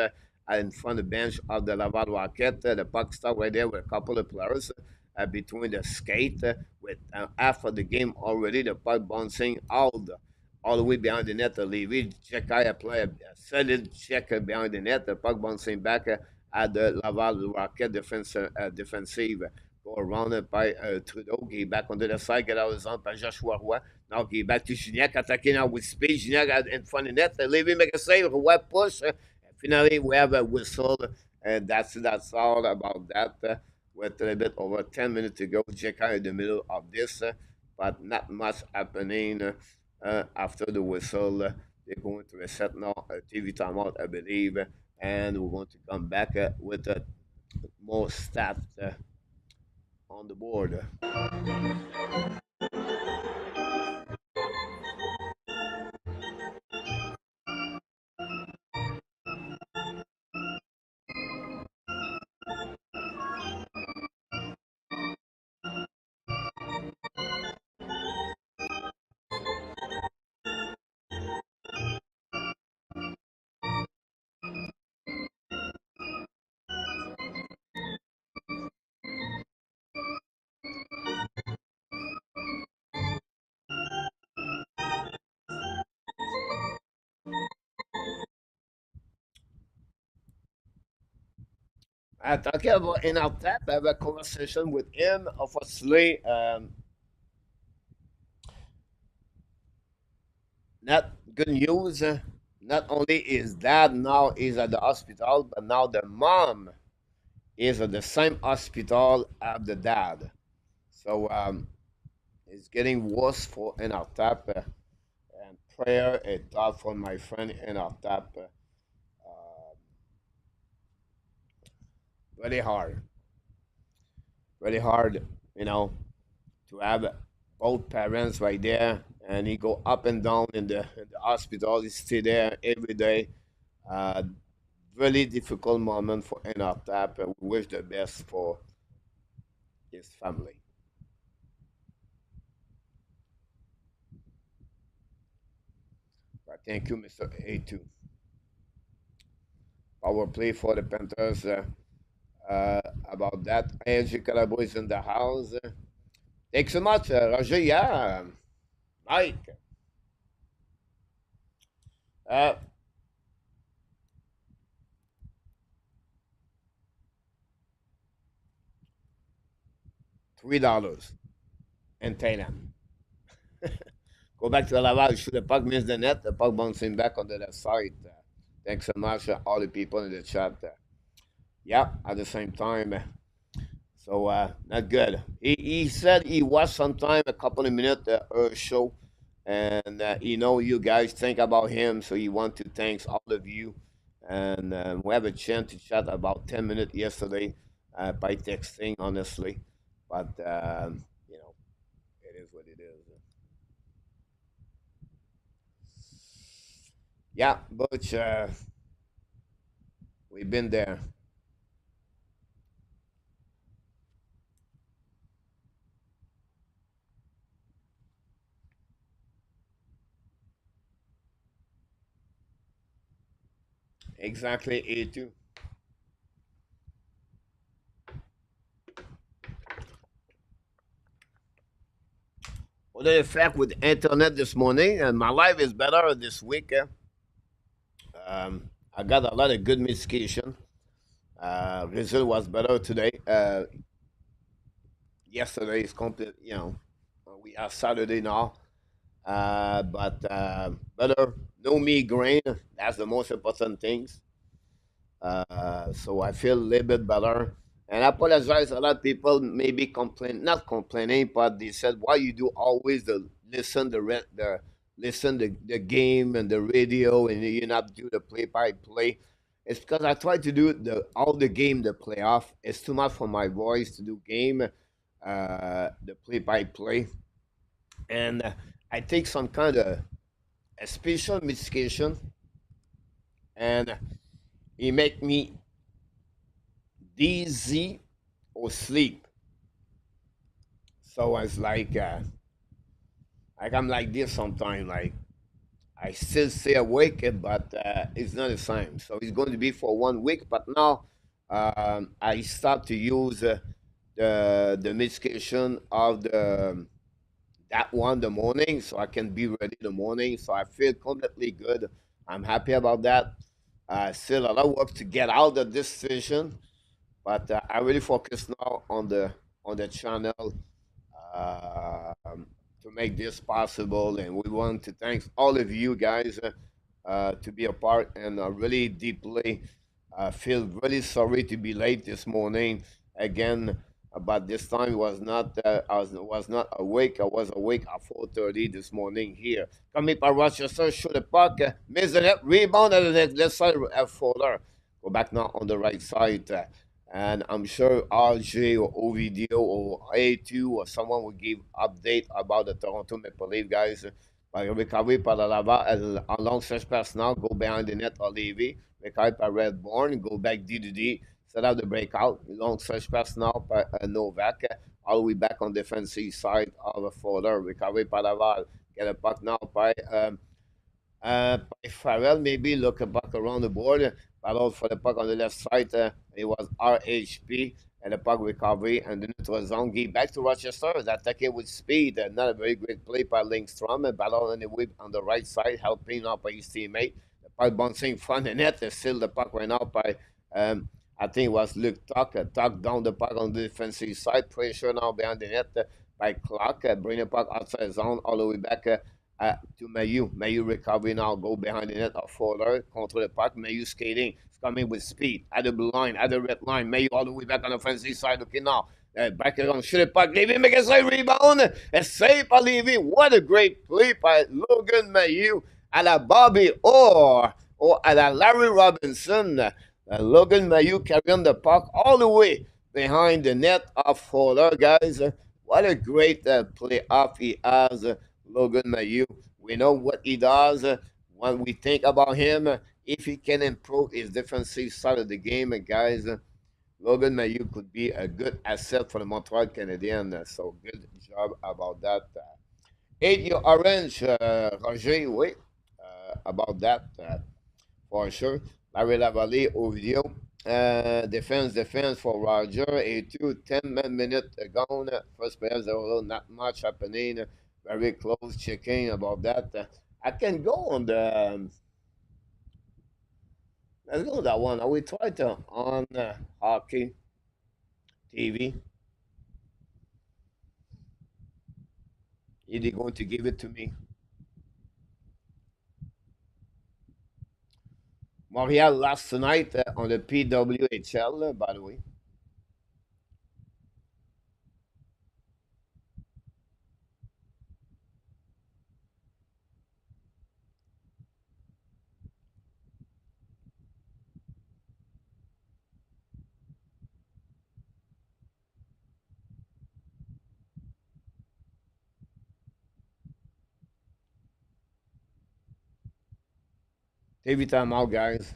in front of the bench of the Laval Rocket. The puck stuck right there with a couple of players between the skate with half of the game already. The puck bouncing all the way behind the net. Levy check I apply a solid check behind the net. The puck bouncing back at the Laval Rocket defensive. Go around it by Trudeau. Get back on the side. Get out of the zone by Joshua Roy. Now get back to Gignac. Attacking now with speed. Gignac in front of the net. Levy make a save. Roy push. Finally, we have a whistle. And that's all about that. With a little bit over 10 minutes to go. Jacka in the middle of this. But not much happening after the whistle. They're going to reset now. TV timeout, I believe. And we're going to come back with more stats. on the board. Talking about in our tap, I have a conversation with him. Obviously, not good news. Not only his dad now is at the hospital, but now the mom is at the same hospital as the dad. So it's getting worse for in our tap. And prayer and thought from my friend in our tap. Very hard, very hard, you know, to have both parents right there, and he go up and down in the hospital. He stay there every day. Uh, Really difficult moment for Enartap. We wish the best for his family. But thank you, Mr. A2. Power play for the Panthers. About that, AHL Calabo is in the house. Thanks so much, Roger. Yeah, Mike. Uh, $3 in Thailand. Go back to Laval. Shoot the puck, miss the net. The puck bouncing back onto the side. Thanks so much, all the people in the chat. Yeah, at the same time. So not good. He said he was sometime a couple of minutes show, and he know you guys think about him, so he want to thanks all of you, and we have a chance to chat about 10 minutes yesterday by texting, honestly, but you know it is what it is. Yeah, but we've been there. Exactly, A2. What the fact with internet this morning, and my life is better this week. I got a lot of good medication. Result was better today. Yesterday is complete. You know, we are Saturday now. But better. No migraine. That's the most important things. So I feel a little bit better. And I apologize. A lot of people maybe not complaining, but they said, "Why you do always the listen the game and the radio, and you not do the play by play?" It's because I try to do all the game, the playoff. It's too much for my voice to do game, the play by play, and I take some kind of a special medication, and it make me dizzy or sleep. So I was like I'm like this sometimes. Like I still stay awake, but it's not the same. So it's going to be for 1 week. But now I start to use the medication of the that one the morning, so I can be ready the morning. So I feel completely good. I'm happy about that. Still a lot of work to get out of this station, but I really focus now on the channel to make this possible. And we want to thank all of you guys to be a part, and really deeply feel really sorry to be late this morning again. But this time was not awake. I was awake at 4:30 this morning here. Coming by Rochester, shoot the puck, miss the net, rebound at the left side, Folder. Go back now on the right side. And I'm sure RJ or OVDO or A2 or someone will give update about the Toronto Maple Leaf guys. Recovery par la Laval, en long search pass now, go behind the net, Olivier. Recovery par Redborn, go back D to D, set up the breakout. Long search pass now by Novak. All the way back on defensive side of the folder. Recovery par Laval. Get a puck now by Farrell maybe look back around the board, battle for the puck on the left side. It was RHP and the puck recovery and the neutral zone. Give back to Rochester. That attack with speed. Not a very great play by Lindstrom. Battle on the whip on the right side, helping out by his teammate. The puck bouncing front the net. Still the puck right now by I think it was Luke Tuck. Tuck down the puck on the defensive side. Pressure now behind the net by Clark. Bring the puck outside the zone all the way back. To Mailloux. Mailloux recovery now, go behind the net of Fowler, control the puck. Mailloux skating, it's coming with speed, at the blue line, at the red line. Mailloux all the way back on the offensive side. Okay, now, back around, shoot the puck. Levy make a save rebound. A save by Levy. What a great play by Logan Mailloux à la Bobby or à la Larry Robinson. Logan Mailloux carrying the puck all the way behind the net of Fowler, guys. What a great play off he has. Logan Mailloux. We know what he does. When we think about him, if he can improve his defensive side of the game, guys, Logan Mailloux could be a good asset for the Montreal Canadiens. So good job about that. 8 orange, Roger, wait, about that for sure. Larry Lavalley, Ovidio. Defense for Roger. A2, 10 minutes gone. First player, 0, not much happening. Very close checking about that. I can go on the. Let's go on that one. We tried to on hockey TV. Is he going to give it to me? Montreal last tonight on the PWHL, by the way. TV timeout, guys.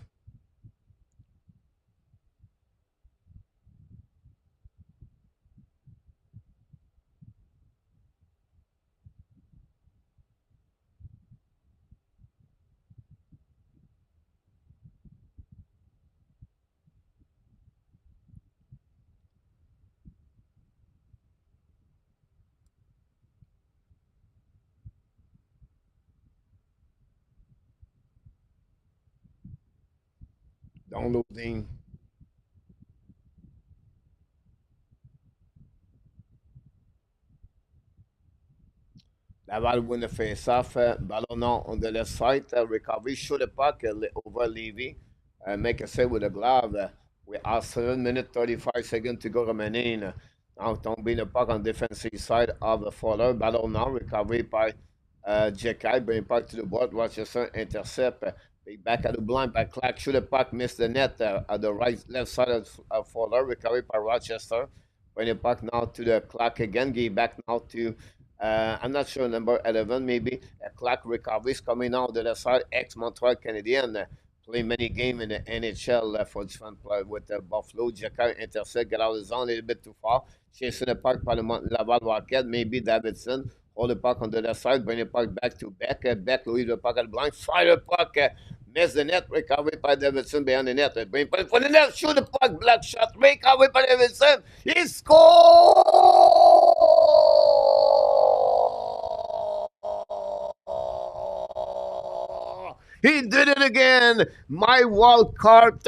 Downloading. Laval win the face-off. Ballon on the left side. Recovery, shoot the puck over Levy. Make a save with a glove. We are 7 minutes 35 seconds to go remaining. Now tombing the puck on defensive side of the Fowler. Ballon now. Recovery by Jekai. Bring puck to the board. Rochester intercept. Back at the blind by Clark. Shoot the puck. Miss the net at the left side of Fowler. Recovery by Rochester. Bring the puck now to the Clark again. Give back now to I'm not sure, number 11 maybe. Clark recoveries coming out the left side. Ex-Montreal Canadien. Play many games in the NHL for different players with Buffalo. Jacquard intercept, get out of the zone a little bit too far. Chasing the puck by the Laval Rocket. Maybe Davidson. Hold the puck on the left side. Bring the puck back to Beck. Beck leaves the puck at the blind. Fire the puck. Miss the net. Recovery by Davidson behind the net. Bring puck for the net. Shoot the puck. Black shot. Recovery by Davidson. He scores! He did it again. My wild card,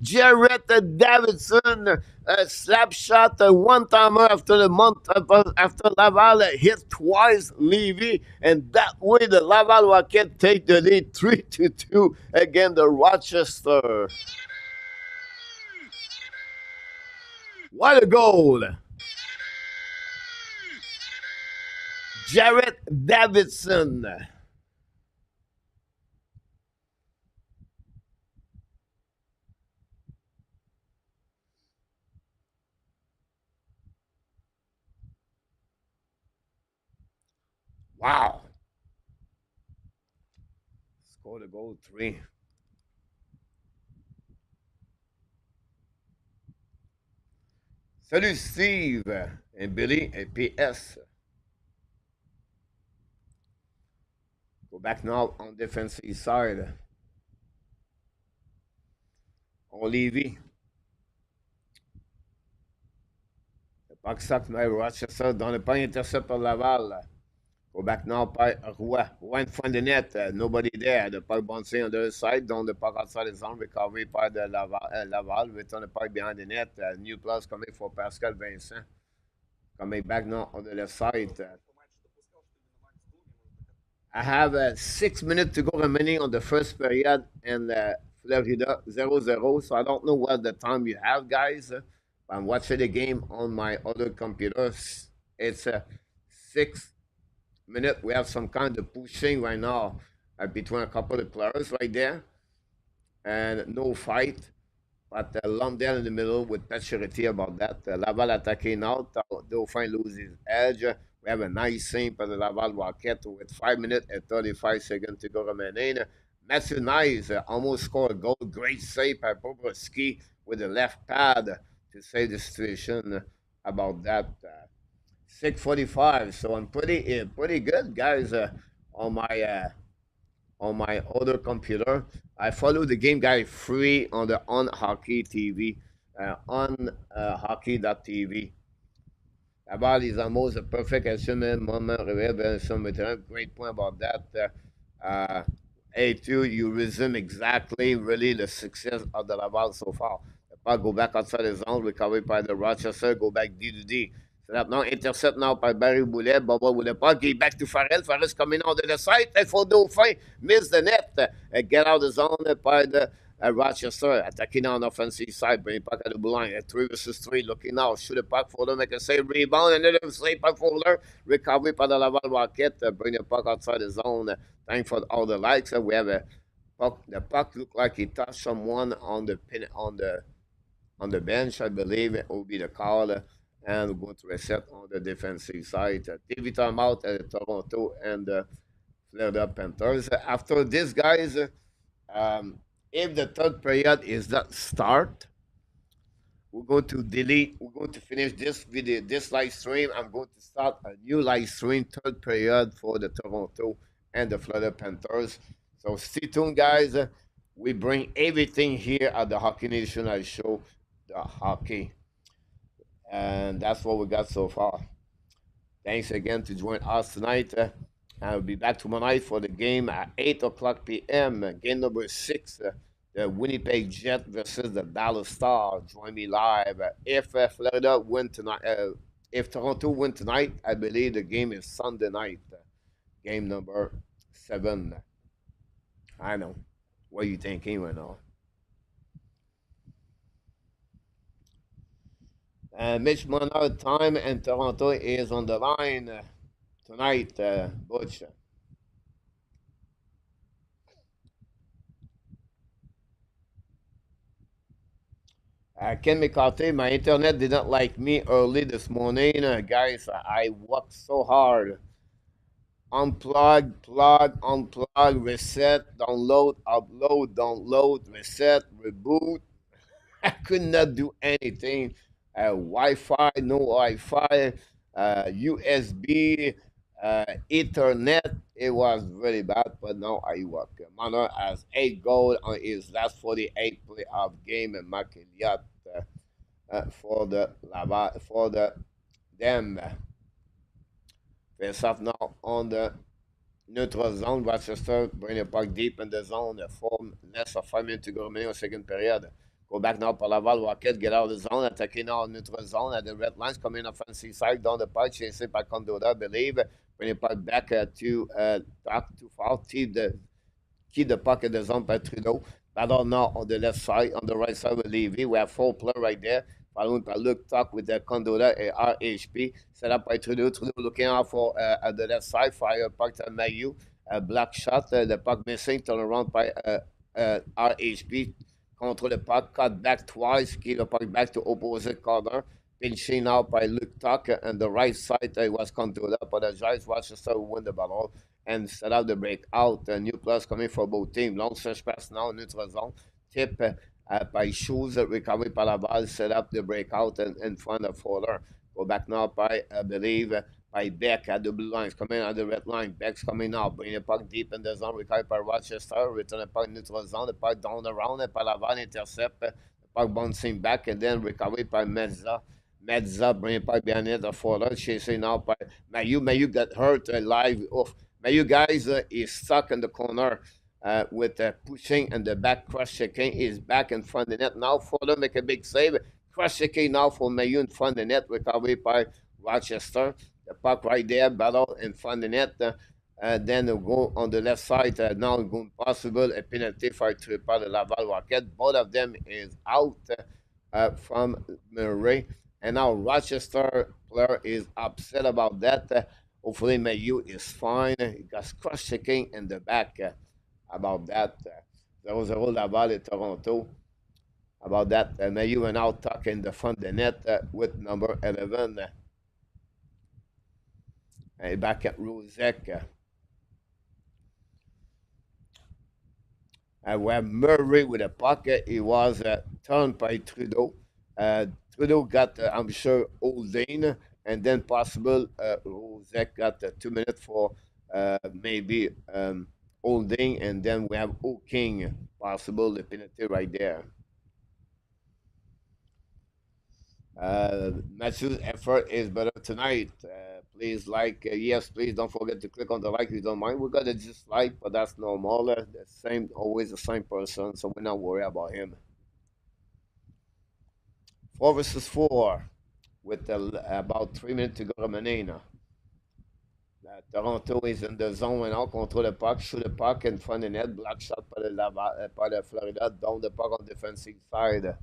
Jarrett Davidson, a slap shot, a one-timer after the month after Laval hit twice Levy, and that way the Laval Rocket take the lead 3-2 against the Rochester. What a goal! Jarrett Davidson. Wow. Scored a goal, 3. Salut Steve et Billy et PS. Go back now on defensive side. On Levy. Le puck sac by Rochester dans le pas intercept par Laval. Go back now by Roy. Roy in front of the net. Nobody there. The puck bouncing on the other side. Down the puck outside the zone. Recovery by the Laval. Return the puck behind the net. New plus coming for Pascal Vincent. Coming back now on the left side. I have 6 minutes to go remaining on the first period and Florida 0-0. So I don't know what the time you have, guys. I'm watching the game on my other computers. It's 6 minutes. We have some kind of pushing right now between a couple of players right there. And no fight. But London in the middle with maturity about that. Laval attacking out. Dauphin loses edge. We have a nice save for the Laval Rocket with 5 minutes and 35 seconds to go remaining. Matthew Nice almost scored a goal. Great save by Bobrovsky with the left pad to save the situation about that. 6:45. So I'm pretty good, guys, on my other computer. I follow the game guy free on the On Hockey TV, on hockey.tv. Laval is almost a perfect achievement moment. Great point about that. A2, you resume exactly really the success of the Laval so far. The puck go back outside the zone, recovered by the Rochester, go back D to D. Set up now, intercept now by Barry Boulet. Bobo with the puck, get back to Farrell. Farrell's coming on to the side. And for Dauphin, miss the net. Get out of the zone by the Rochester attacking on offensive side, bring puck at the blue line. 3 versus 3, looking now, shoot a puck for them, make a save, rebound, another save by Fuller. Recovery by the Laval Rocket, bring the puck outside the zone. Thanks for all the likes. We have a puck. The puck looked like he touched someone on the pin on the bench, I believe. It will be the call. And we're going to reset on the defensive side. TV timeout at Toronto and the Florida Panthers. After this, guys, if the third period is not start, we're going to delete. We're going to finish this video, this live stream. I'm going to start a new live stream, third period for the Toronto and the Florida Panthers. So stay tuned, guys. We bring everything here at the Hockey Nation. I show the hockey. And that's what we got so far. Thanks again to join us tonight. I'll be back tomorrow night for the game at 8 o'clock p.m. Game number 6, the Winnipeg Jet versus the Dallas Stars. Join me live. If Florida win tonight, if Toronto win tonight, I believe the game is Sunday night. Game number 7. I know. What are you thinking right now? Mitch Monard time and Toronto is on the line tonight, Butch. Ken McCarthy, my internet didn't like me early this morning. Guys, I worked so hard. Unplug, plug, unplug, reset, download, upload, download, reset, reboot. I could not do anything. Wi-Fi, no Wi-Fi, USB, Ethernet. It was really bad, but now I work. Mano has 8 goals on his last 48 playoff game, and McElliott for the them. Face off now on the neutral zone. Rochester bring the puck deep in the zone. 5 minutes to go remaining on second period. Go back now for Laval Rocket, get out of the zone, attacking now on neutral zone at the red lines, coming offensive side down the puck, chasing by Condola, I believe. Bring the puck back to talk too far, keep the puck in the zone by Trudeau. Battle now on the left side, on the right side with Levy. We have 4 players right there. Following by Luke Tuck with the Condola and RHP. Set up by Trudeau. Trudeau looking out for at the left side, fire puck to Mailloux. Black shot, the puck missing, turn around by RHP. Control the puck, cut back twice, keep the puck back to opposite corner. Pinching out by Luke Tucker, and the right side was controlled up by the Giants. Rochester win the ball and set up the breakout. New plus coming for both teams. Long search pass now, neutral zone. Tip by Shoes, recovery by Laval, set up the breakout in front of Fowler. Go back now by, I believe, by Beck at the blue lines, coming at the red line. Beck's coming out, bring the puck deep in the zone, recovered by Rochester, return the puck neutral zone, the puck down around, and by Laval intercept, the puck bouncing back, and then recovered by Mezza. Mezza bring the puck behind it, the Fowler, chasing out by Mailloux. Mailloux got hurt live off. Mailloux, guys, is stuck in the corner. With pushing and the back crush checking is back in front of the net. Now Fowler make a big save. Crush checking now for Mailloux in front of the net. Recovery by Rochester. The puck right there, battle in front of the net. Then go on the left side. Now going possible a penalty for by the Laval Rocket. Both of them is out from Murray. And now Rochester player is upset about that. Hopefully Mailloux is fine. He got crush checking in the back. About that. 0-0 Laval et Toronto. About that. Mailloux went out tuck in the front of the net with number 11. And back at Rosek. Where Murray with a pocket, he was turned by Trudeau. Trudeau got, I'm sure, Oldane, and then possible Rosek got 2 minutes for maybe Holding, and then we have O'King, possible the penalty right there. Matthew's effort is better tonight. Please like, yes, please don't forget to click on the like if you don't mind. We got a dislike, but that's normal. The same, always the same person, so we're not worried about him. 4 versus 4 with about 3 minutes to go remaining. Toronto is in the zone and now, control the puck, shoot the puck in front of the net, block shot by the Florida, down the puck on the defensive side.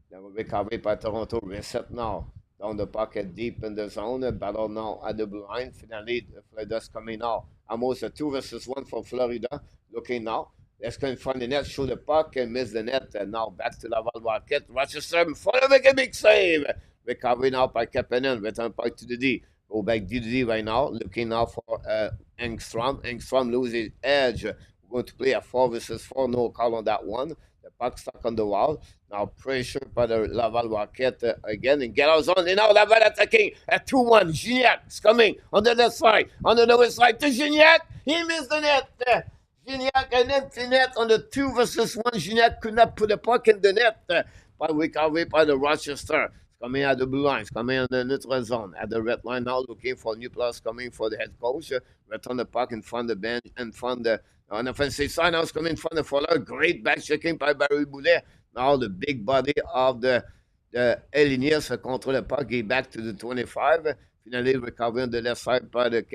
Then will be covered by Toronto, reset now. Down the puck deep in the zone, battle now at the blue line. Finally, Florida's coming now. Almost a 2 versus 1 for Florida. Looking now. Let's go in front of the net, shoot the puck and miss the net. And now back to Laval Rocket. Rochester, follow, make a big save. Recovery now by Kapanen, return puck to the D. Go back DD right now, looking now for Engstrom. Engstrom loses edge. We're going to play a 4 versus 4, no call on that one. The puck stuck on the wall. Now pressure by the Laval Rocket again. And get out zone. And now Laval attacking at 2-1. Gignac is coming on the left side. On the lower side to Gignac. He missed the net. Gignac, an empty net on the 2 versus 1. Gignac could not put the puck in the net. But recovery by the Rochester. Coming at the blue lines, coming on the neutral zone. At the red line now, looking for new plus coming for the head coach. Return the puck in front of the bench, in front of the on the offensive side. Now it's coming in front of Fowler. Great back checking by Barry Boulet. Now the big body of the Eliniers control the puck. Get back to the 25. Finally recovering the left side by the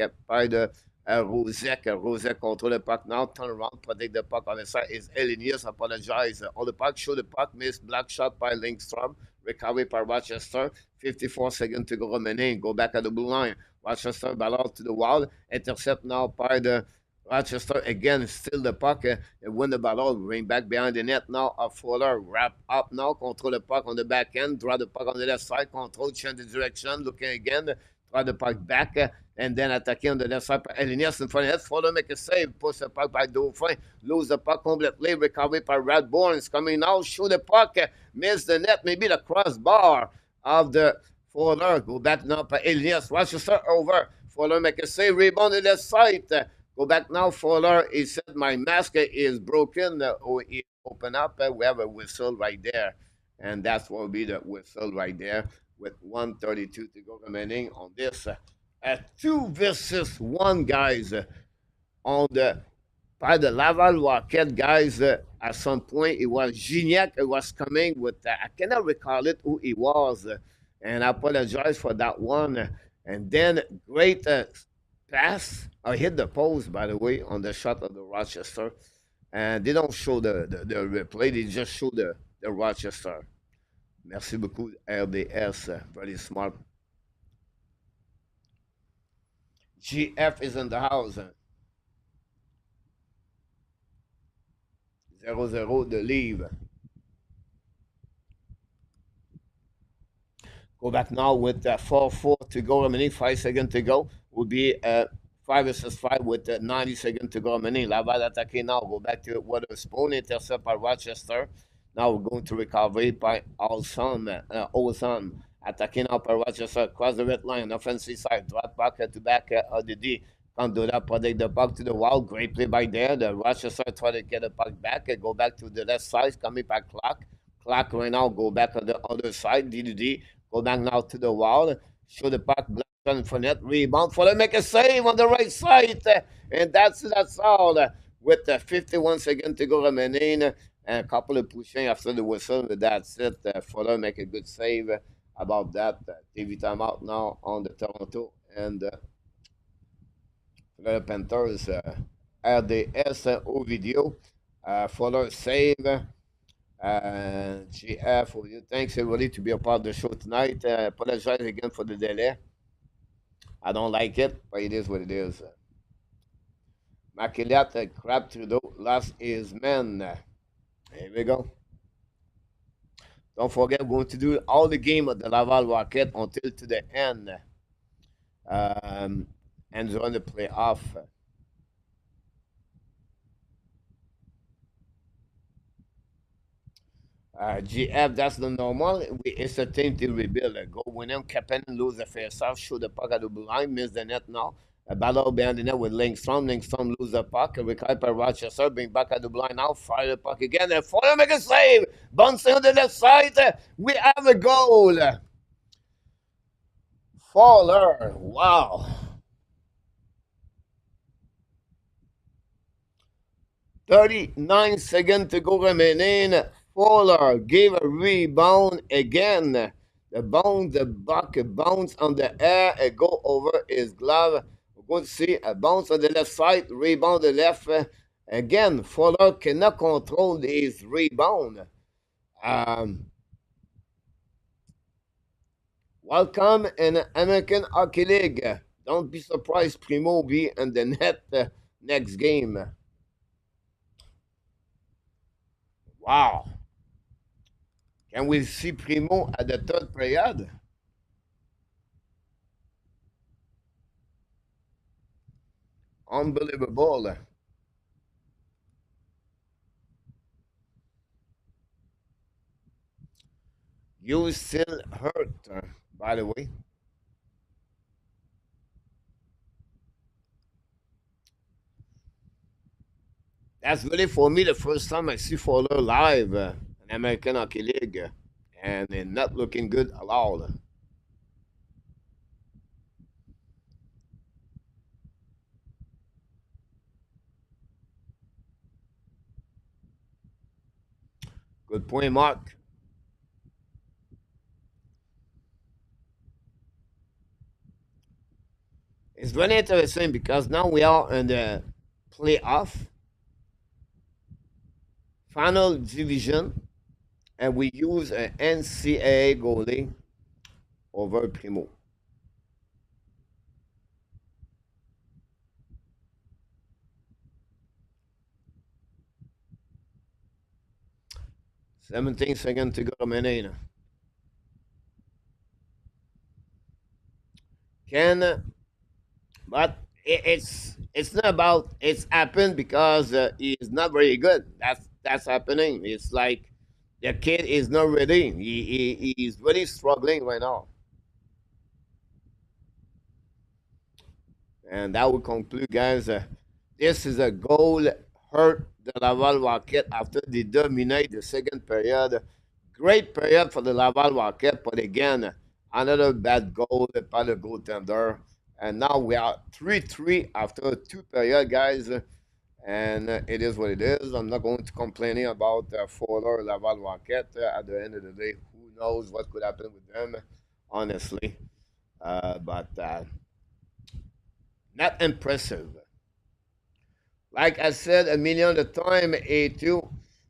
Rosek. Rosek control the puck now. Turn around, protect the puck on the side. Is Eliniers, apologize. On the puck, show the puck. Missed black shot by Lindstrom. Recovery by Rochester. 54 seconds to go remaining. Go back at the blue line. Rochester ball to the wall. Intercept now by the Rochester again. Still the puck. And win the ball. Bring back behind the net now. Fowler wrap up now. Control the puck on the back end. Draw the puck on the left side. Control. Change the direction. Looking again. Draw the puck back. And then attacking on the left side by Elinias in front of it. Fowler make a save. Push the puck by Dauphin. Lose the puck completely. Recovery by Radbourne. It's coming now. Shoot the puck. Miss the net. Maybe the crossbar of the Fowler. Go back now by Elinias. Rochester over. Fowler make a save. Rebound on the left side. Go back now. Fowler. He said my mask is broken. He open up. We have a whistle right there. And that's what will be the whistle right there. With 1:32 to go remaining on this. 2 versus 1, guys, on by the Laval Rocket, guys. At some point, it was Gignac who was coming with, I cannot recall it who he was, and I apologize for that one. And then great pass. I hit the post, by the way, on the shot of the Rochester. And they don't show the replay, they just show the Rochester. Merci beaucoup, RDS. Very smart. GF is in the house. 0-0 de livre. Go back now with 4-4 to go remaining, 5 seconds to go. Will be 5 versus 5 with 90 seconds to go remaining. Laval attaqué now. Go back to Witherspoon, intercept by Rochester. Now we're going to recovery by Olson. Attacking now by Rochester across the red line, offensive side. Drop back to back of the D. Can't do that. Protect the puck to the wall. Great play by there. The Rochester try to get the puck back. Go back to the left side. Coming back clock. Clock right now. Go back on the other side. D. Go back now to the wall. Show the puck. Black for net. Rebound for them. Make a save on the right side. And that's all. With 51 seconds to go remaining. And a couple of pushing after the whistle. That's it. Fuller make a good save about that. TV timeout now on the Toronto and the Panthers. RDS video. Fuller save. GF, thanks everybody to be a part of the show tonight. Apologize again for the delay. I don't like it, but it is what it is. Maquilat, Crab Trudeau, lost his man. Here we go. Don't forget, we're going to do all the game of the Laval Rocket until to the end. And during the playoff. GF, that's the normal. It's a team to rebuild. Go win them. Kapanen lose the face off. Shoot the puck at the blue line. Miss the net now. A battle behind the net with Lindstrom. Lindstrom lose the puck. Recovered by Rochester. Bring back at the blue line now. Fire the puck again. And Fuller make a save. Bouncing on the left side. We have a goal. Fuller. Wow. 39 seconds to go remaining. Fuller gave a rebound again. The buck bounce on the air and go over his glove. We're going to see a bounce on the left side, rebound the left. Again, Fuller cannot control his rebound. Welcome in the American Hockey League. Don't be surprised Primo be in the net next game. Wow. Can we see Primo at the third period? Unbelievable. You still hurt, by the way. That's really for me the first time I see Fuller live in American Hockey League, and they're not looking good at all. Good point, Mark. It's very interesting because now we are in the playoff final division, and we use an NCAA goalie over Primo. Seventeen seconds to go remaining. But it's not about it's happened because he is not very good. That's happening. It's like the kid is not ready. He's really struggling right now. And that will conclude, guys. This is a goal hurt the Laval Rocket after they dominate the second period. Great period for the Laval Rocket, but again, another bad goal by the goaltender. And now we are 3-3 after two period, guys. And it is what it is. I'm not going to complain about Fuller Laval Rocket. At the end of the day, who knows what could happen with them, honestly. But not impressive. Like I said a million of times, A2,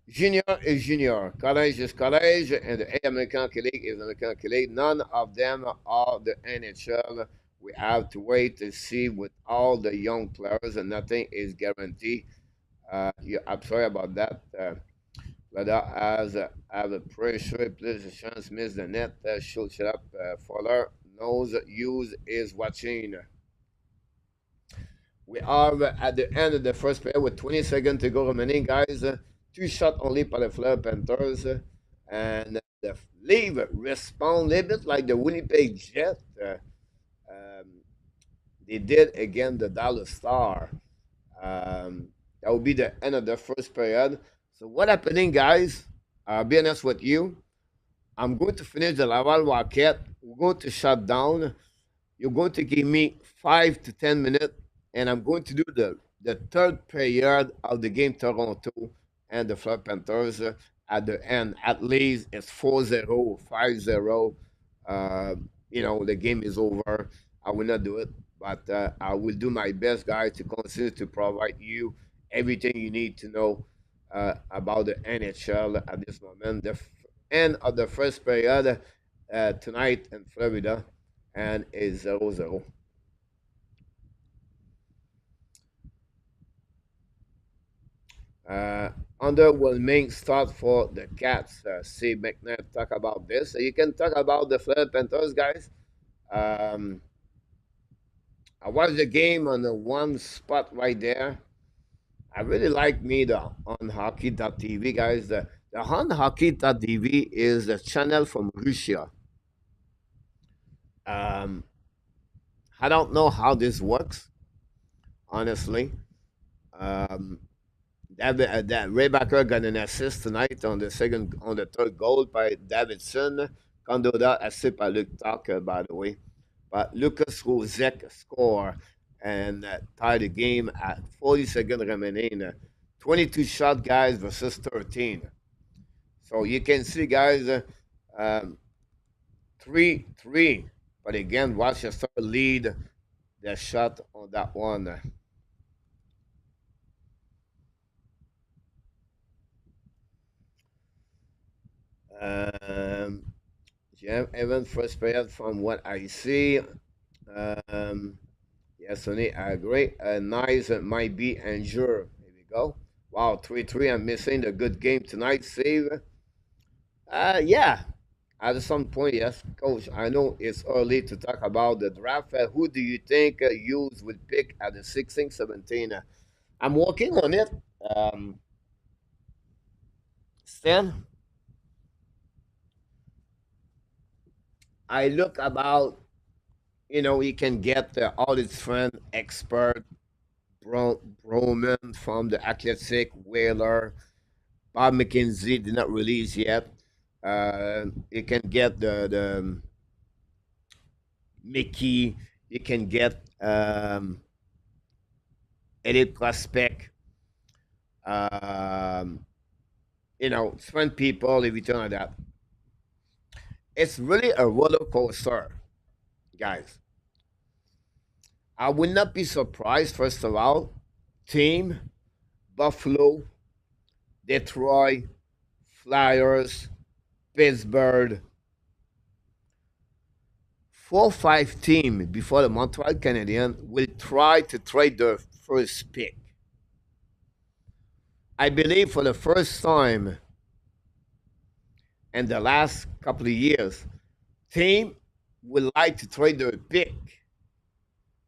junior is junior, college is college, and the American Hockey League is American Hockey League. None of them are the NHL. We have to wait to see with all the young players, and nothing is guaranteed. I'm sorry about that. Florida has have a pressure, plays a chance, miss the net, shoots it up. Fuller knows Hughes is watching. We are at the end of the first period with 20 seconds to go remaining, guys. Two shots only for the Fleur Panthers. And the Leave respond a little bit like the Winnipeg Jet. Um, they did again the Dallas Star. That will be the end of the first period. So what happening, guys? I'll be honest with you. I'm going to finish the Laval Rocket. We're going to shut down. You're going to give me 5 to 10 minutes, and I'm going to do the third period of the game Toronto and the Florida Panthers at the end. At least it's 4-0, 5-0. The game is over. I will not do it, but I will do my best, guys, to continue to provide you everything you need to know about the NHL at this moment. The end of the first period tonight in Florida, and is 0-0. Underwhelming start for the Cats. See McNabb talk about this. You can talk about the Florida Panthers, guys. I watched the game on the one spot right there. I really like me the on hockey.tv, guys. The on hockey.tv is a channel from Russia. I don't know how this works, honestly. Um, that Reinbacher got an assist tonight on the third goal by Davidson. Canada assist by Luke Tucker, by the way. But Lucas Rosek score and tied the game at 40 seconds remaining. 22 shot, guys, versus 13. So you can see, guys, 3-3. But again, Rochester lead the shot on that one. Jam Evans first period from what I see. Yes, Sonny, I agree. Nice might be injured. Here we go. Wow, 3-3. I'm missing the good game tonight. Save. Yeah. At some point, yes, coach. I know it's early to talk about the draft. Who do you think Hughes would pick at the 16, 17? I'm working on it. Stan, I look about, he can get all his friend expert, Broman from the Athletic, Whaler, Bob McKenzie did not release yet. You can get the Mickey. You can get Elite Prospect. Friend people, if you turn on that. It's really a roller coaster, guys. I would not be surprised, first of all, team, Buffalo, Detroit, Flyers, Pittsburgh, 4 or 5 teams before the Montreal Canadiens will try to trade their first pick. I believe for the first time in the last couple of years, team would like to trade their pick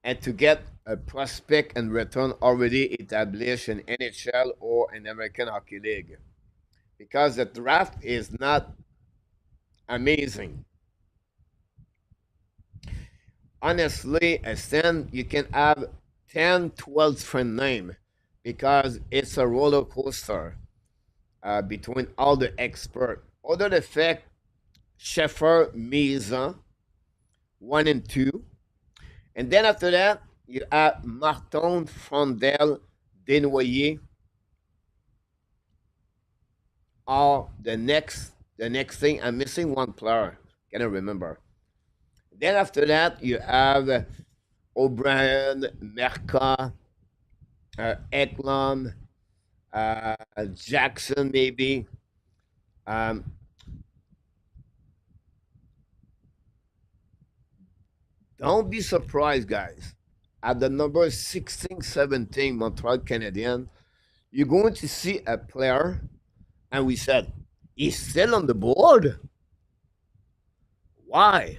and to get a prospect in return already established in NHL or in American Hockey League. Because the draft is not amazing. Honestly, Stan, you can have 10, 12 friend name because it's a roller coaster between all the experts. Other the fact, Sheffer, Misa, 1 and 2. And then after that, you have Martin, Frondel, Desnoyers. Or the next thing, I'm missing one player. Cannot remember. Then after that, you have O'Brien, Merca, Eklund, Jackson, maybe. Don't be surprised, guys. At the number 16, 17 Montreal Canadiens, you're going to see a player And we said, he's still on the board. Why?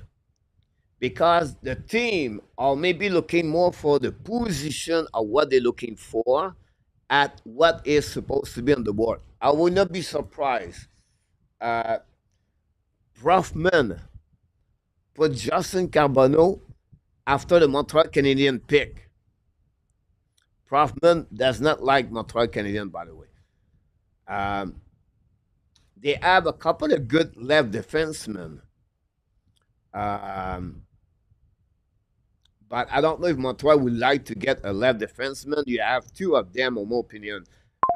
Because the team are maybe looking more for the position of what they're looking for at what is supposed to be on the board. I would not be surprised. Uh, Brofman put Justin Carbonneau after the Montreal Canadiens pick. Brofman does not like Montreal Canadiens, by the way. Um, they have a couple of good left defensemen. Um, but I don't know if Montreal would like to get a left defenseman. You have two of them, in my opinion.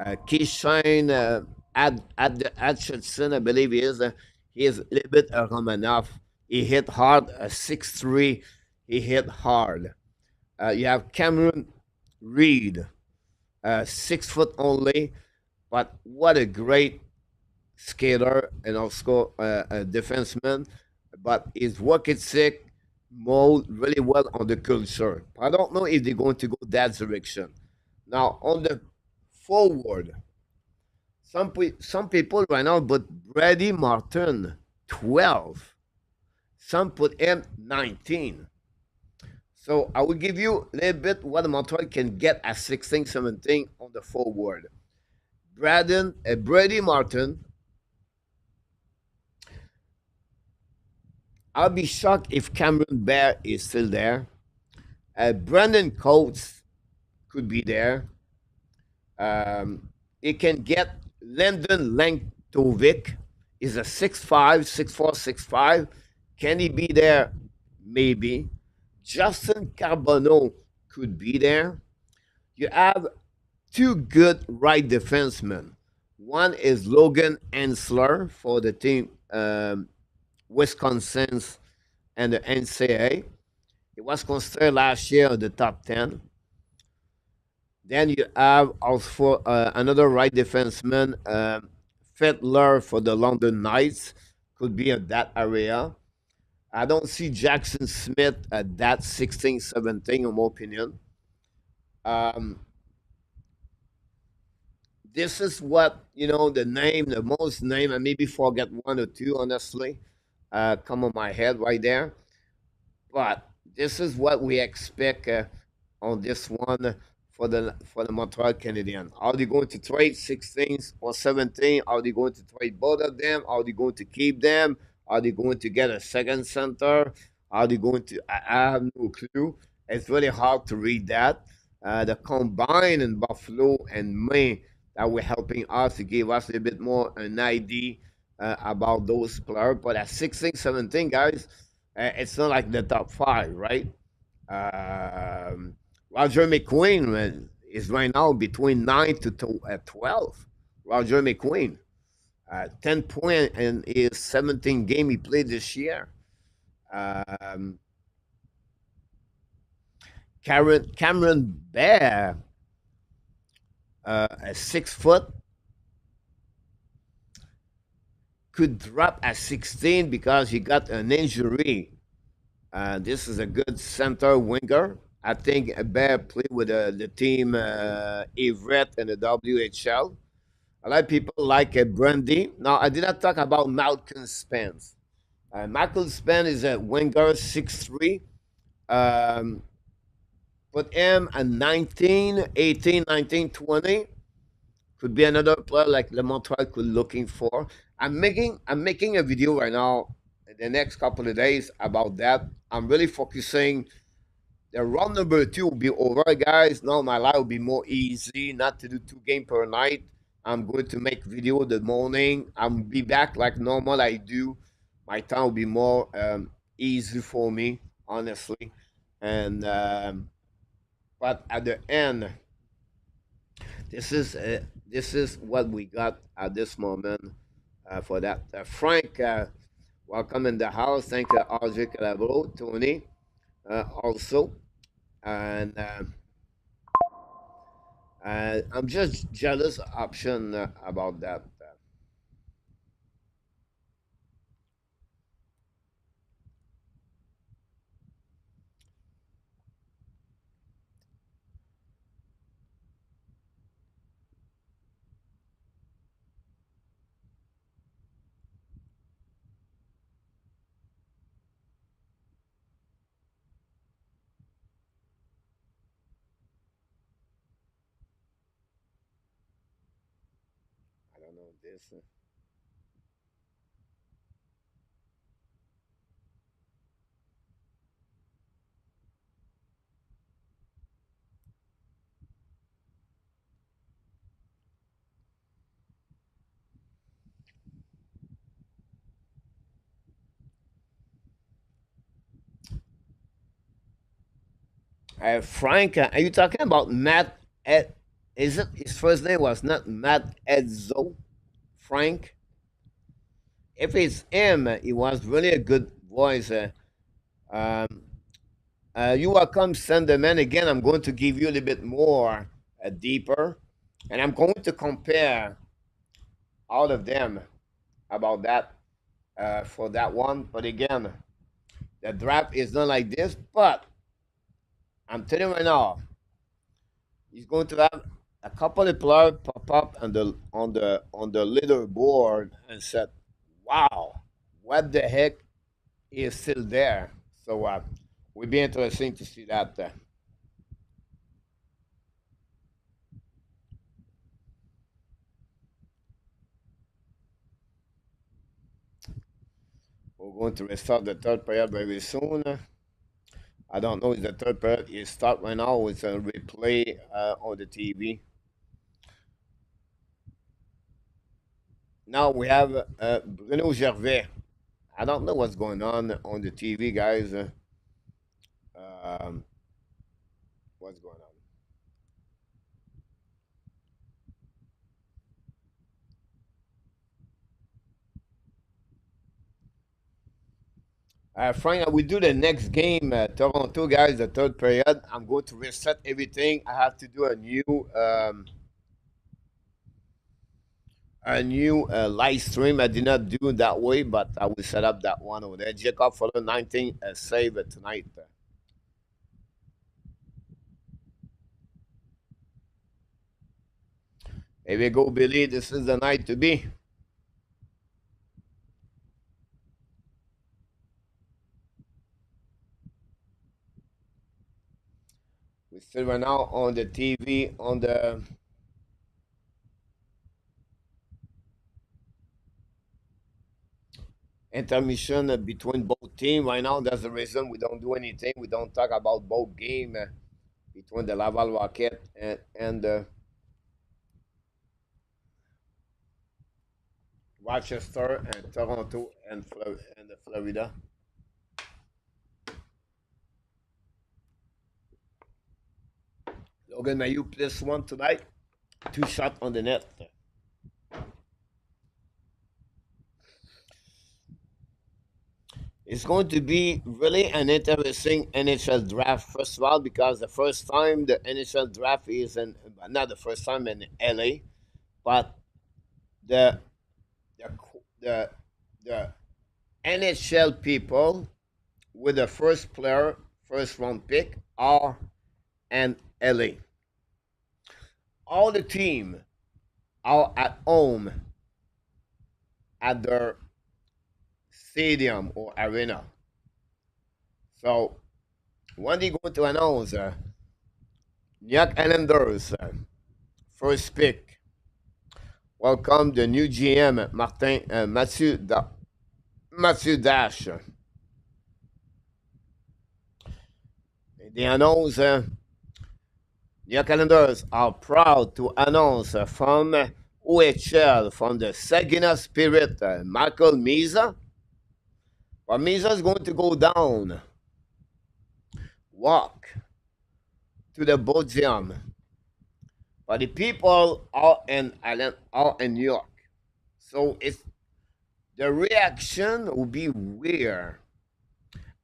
Keyshawn Atchison, I believe he is a little bit a Romanov. He hit hard, 6'3". He hit hard. You have Cameron Reed, 6 foot only, but what a great skater and also a defenseman. But his work ethic mold really well on the culture. I don't know if they're going to go that direction. Now on the forward, some people right now put Brady Martin 12. Some put him 19. So I will give you a little bit what Montreal can get at 16, 17 on the forward. Brady Martin. I'll be shocked if Cameron Bear is still there. Brandon Coates could be there. He can get Landon Lanktovic. He's a 6'5", 6'4", 6'5". Can he be there? Maybe. Justin Carbonneau could be there. You have two good right defensemen. One is Logan Ensler for the team Wisconsin's and the NCAA. He was considered last year in the top 10. Then you have also another right defenseman, Fettler for the London Knights, could be in that area. I don't see Jackson Smith at that 16, 17, in my opinion. Um, this is what, the most name, I maybe forget one or two, honestly, come on my head right there. But this is what we expect on this one for the Montreal Canadiens. Are they going to trade 16 or 17? Are they going to trade both of them? Are they going to keep them? Are they going to get a second center? Are they going to? I have no clue. It's really hard to read that. The combine in Buffalo and Maine that were helping us to give us a little bit more an idea about those players. But at 16, 17, guys, it's not like the top five, right? Um, Roger McQueen is right now between 9 to 12. Roger McQueen, 10 points in his 17 game he played this year. Um, Cameron Bear, a 6 foot, could drop at 16 because he got an injury. This is a good center winger. I think Bear played with the team Everett in the WHL. A lot of people like Brandy. Now, I did not talk about Malcolm Spence. Malcolm Spence is a winger, 6'3". Put him at 19, 18, 19, 20. Could be another player like Le Montreal could looking for. I'm making a video right now in the next couple of days about that. I'm really focusing. The round number 2 will be over, guys. Now my life will be more easy, not to do 2 games per night. I'm going to make video the morning. I'll be back like normal I do. My time will be more easy for me, honestly. And but at the end, this is what we got at this moment for that. Frank, welcome in the house. Thank you, RJ Calabro, Tony, also. And I'm just jealous option about that. this. Frank, are you talking about Matt? Is it his first name was not Matt Edzo? Frank? If it's him, he was really a good voice. Um, you are come send them in again. I'm going to give you a little bit more deeper, and I'm going to compare all of them about that for that one. But again, the draft is not like this. But I'm telling you right now, he's going to have a couple of players pop up on the leaderboard and said, "Wow, what the heck is still there?" So will be interesting to see that. We're going to restart the third period very soon. I don't know if the third period is start right now with a replay on the TV. Now we have Bruno Gervais. I don't know what's going on the TV, guys. Um, what's going on? Frank, we do the next game, Toronto, guys. The third period. I'm going to reset everything. I have to do a new live stream. I did not do it that way, but I will set up that one over there. Jacob for the 19 save tonight. Here we go, Billy. This is the night to be. We still right now on the TV on the intermission between both teams right now. That's the reason we don't do anything. We don't talk about both game between the Laval Rocket and Rochester and Toronto and the Florida. Logan Mailloux plus one tonight. Two shots on the net. It's going to be really an interesting NHL draft, first of all, because the first time the NHL draft is in, not the first time in LA, but the the the, the NHL people with the first player, first round pick are in LA. All the team are at home at their stadium or arena. So when they going to announce New York Islanders first pick, welcome the new GM Martin Mathieu Dash. They announce New York Islanders are proud to announce from OHL, from the Saginaw Spirit, Michael Misa. But Misa is going to go down, walk to the podium. But the people are in Ireland, are in New York. So it's the reaction will be weird.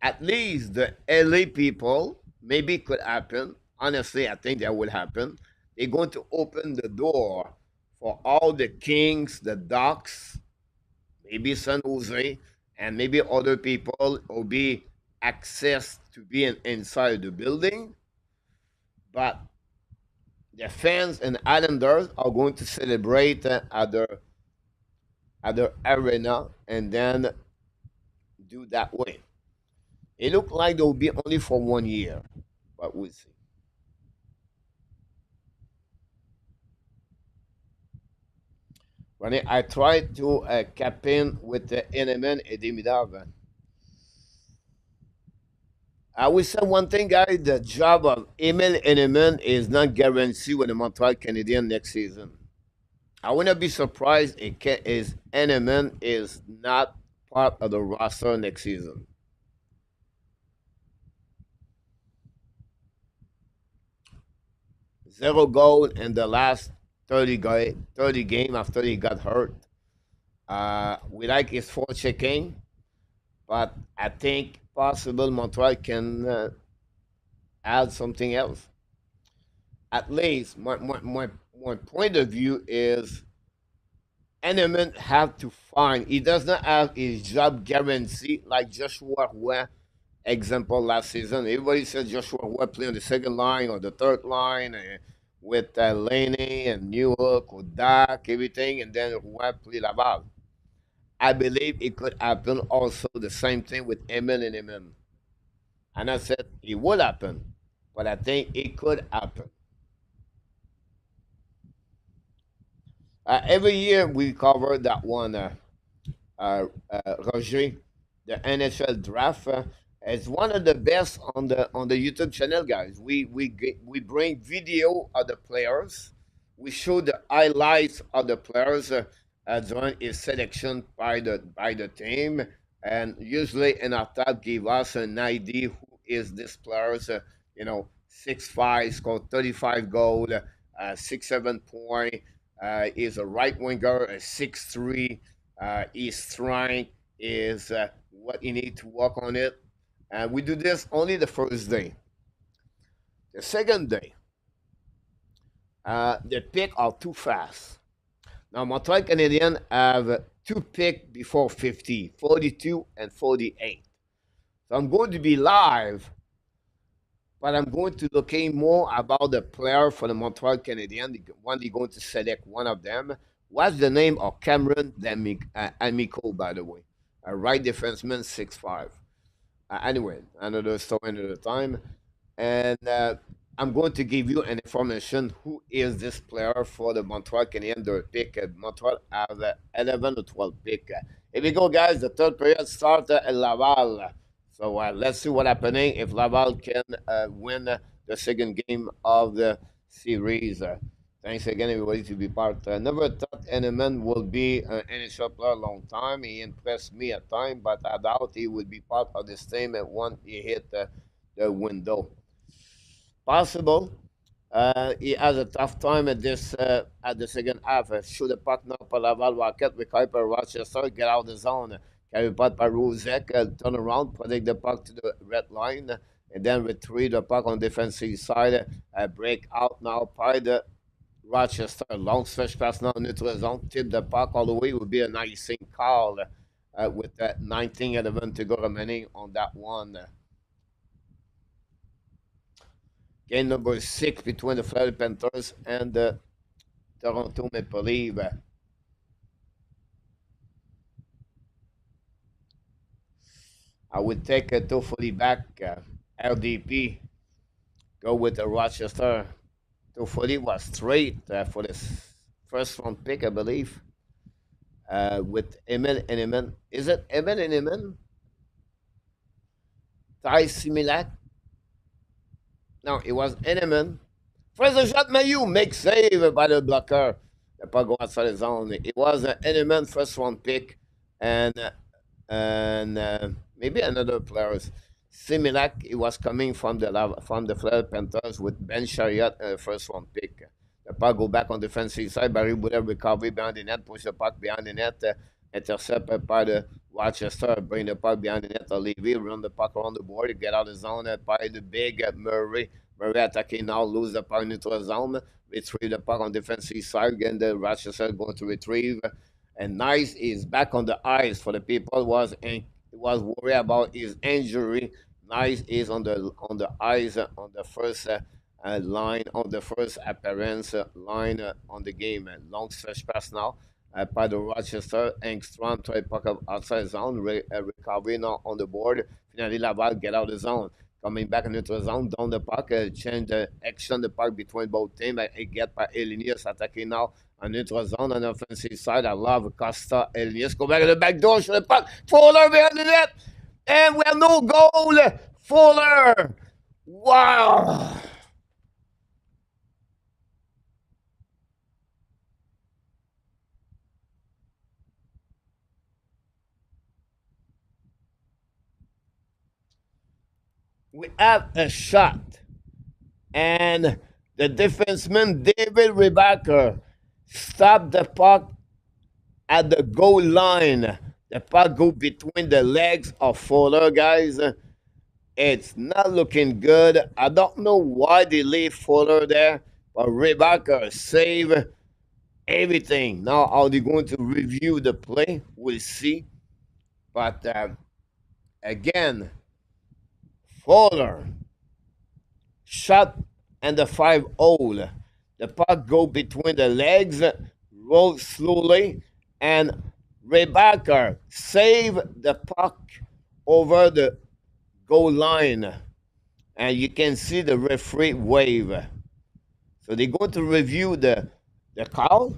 At least the LA people, maybe it could happen. Honestly, I think that will happen. They're going to open the door for all the Kings, the Ducks, maybe San Jose, and maybe other people will be access to being inside the building. But the fans and Islanders are going to celebrate at their arena and then do that way. It looked like they will be only for 1 year, but we'll see. When I tried to cap in with the Enemen et Demidov. I will say one thing, guys. The job of Emil Enemen is not guaranteed with the Montreal Canadiens next season. I wouldn't be surprised if Enemen is not part of the roster next season. Zero goal in the last 30 game after he got hurt. We like his forechecking, but I think possible Montreal can add something else. At least my point of view is Eneman have to find. He does not have his job guaranteed like Joshua Roy, example last season. Everybody said Joshua Roy play on the second line or the third line with Laney and Newhook or Dak, everything, and then Roy play Laval. I believe it could happen also the same thing with Emil and Emil. And I said it will happen, but I think it could happen. Every year we cover that one, Roger, the NHL draft. It's one of the best on the YouTube channel, guys. We bring video of the players. We show the highlights of the players during his selection by the team, and usually in our top give us an idea who is this players. 6'5", scored 35 goal, 6-7 point. Is a right winger, a 6'3". His strength is what you need to work on it. And we do this only the first day. The second day, the pick are too fast. Now, Montreal Canadiens have two picks before 50, 42 and 48. So I'm going to be live, but I'm going to look more about the player for the Montreal Canadiens, when they're going to select one of them. What's the name of Cameron Amico, by the way? A right defenseman, 6'5". Anyway, another story, another time. And I'm going to give you an information who is this player for the Montreal Canadiens. Their pick. Montreal have 11 or 12 pick. Here we go, guys. The third period starts at Laval. So let's see what's happening if Laval can win the second game of the series. Thanks again, everybody, to be part. Never thought Eneman will be an NHL player a long time. He impressed me at time, but I doubt he would be part of this team once he hit the window. Possible. He has a tough time at the second half. Shoot the puck now for Laval Rocket with Kuiper Rochester, get out of the zone. Carry puck by Ruzek, turn around, protect the puck to the red line, and then retrieve the puck on the defensive side. Break out now by the Rochester. Long stretch pass now, neutral zone, tip the puck all the way. Would be an icing call with 19:11 to go remaining on that one. Game number 6 between the Florida Panthers and the Toronto Maple Leafs. I would take a Toffoli back, LDP, go with the Rochester. Toffoli was straight for the first round pick, I believe, with Emil and Emin. Is it Emil and Emin? Ty Similak? No, it was Eneman. First shot, Mailloux makes save by the blocker. The puck go outside the zone. It was an Eneman first round pick, and maybe another players. Similak, it was coming from the Florida Panthers with Ben Chariot, first round pick. The puck go back on the defensive side. Barry Boulet recovery behind the net, push the puck behind the net, intercept by the Rochester, bring the puck behind the net. Olivier run the puck around the board, get out of the zone by the big Murray. Murray attacking now, lose the puck into the zone, retrieve the puck on the defensive side. Again, the Rochester going to retrieve. And Nice is back on the ice for the people was worried about his injury. Nice is on the ice on the first line, on the first appearance line on the game. Long stretch pass now by the Rochester. Engstrom try puck up outside zone. Recovery now on the board. Finally, Laval get out of the zone. coming back in neutral zone, down the puck, change the action the puck between both teams. It get by Elenius attacking now on neutral zone on the offensive side. I love Costa. Elenius go back to the back door, shoot the puck. Fuller behind the net. And we have no goal. Fuller. Wow. We have a shot. And the defenseman, David Reinbacher, stopped the puck at the goal line. The puck go between the legs of Fuller, guys. It's not looking good. I don't know why they leave Fuller there, but Reinbacher save everything. Now, are they going to review the play? We'll see. But again, Fuller shot and the 5-hole. The puck go between the legs, roll slowly, and Reinbacher save the puck over the goal line. And you can see the referee wave. So they're going to review the call.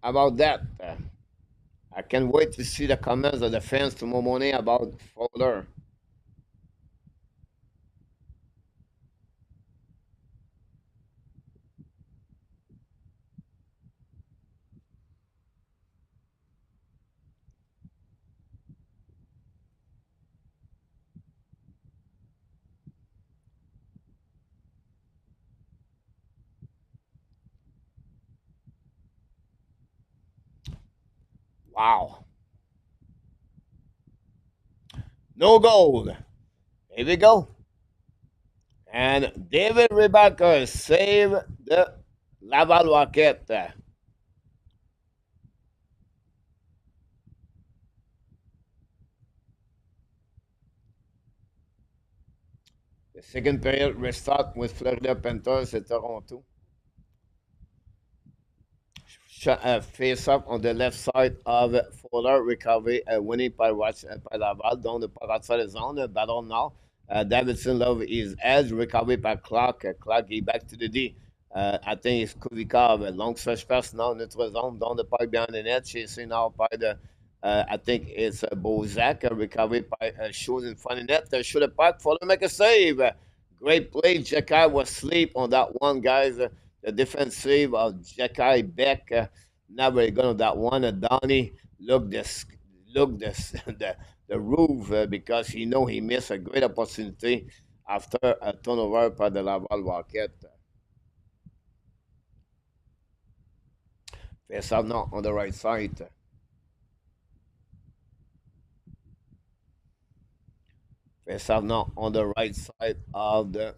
About that, I can't wait to see the comments of the fans tomorrow morning about Fuller. Wow. No goal. Here we go. And David Reinbacher save the Laval Rocket. The second period restart with Florida Panthers at Toronto. Face up on the left side of Fuller, recovery, winning by Laval, down the puck outside the zone, battle now. Davidson love his edge, recovery by Clark. Clark get back to the D. I think it's Kulikov, a long stretch pass now, neutral zone, down the puck behind the net, chasing now by the, I think it's Bozak, recovery by Schultz in front of the net. Shoot the puck, Fuller make a save. Great play, Jekai was asleep on that one, guys. The defense save of Jekai Beck. Not very good on that one. Donnie look the roof because he know he missed a great opportunity after a turnover by the Laval Rocket. Face out now on the right side. Face out now on the right side of the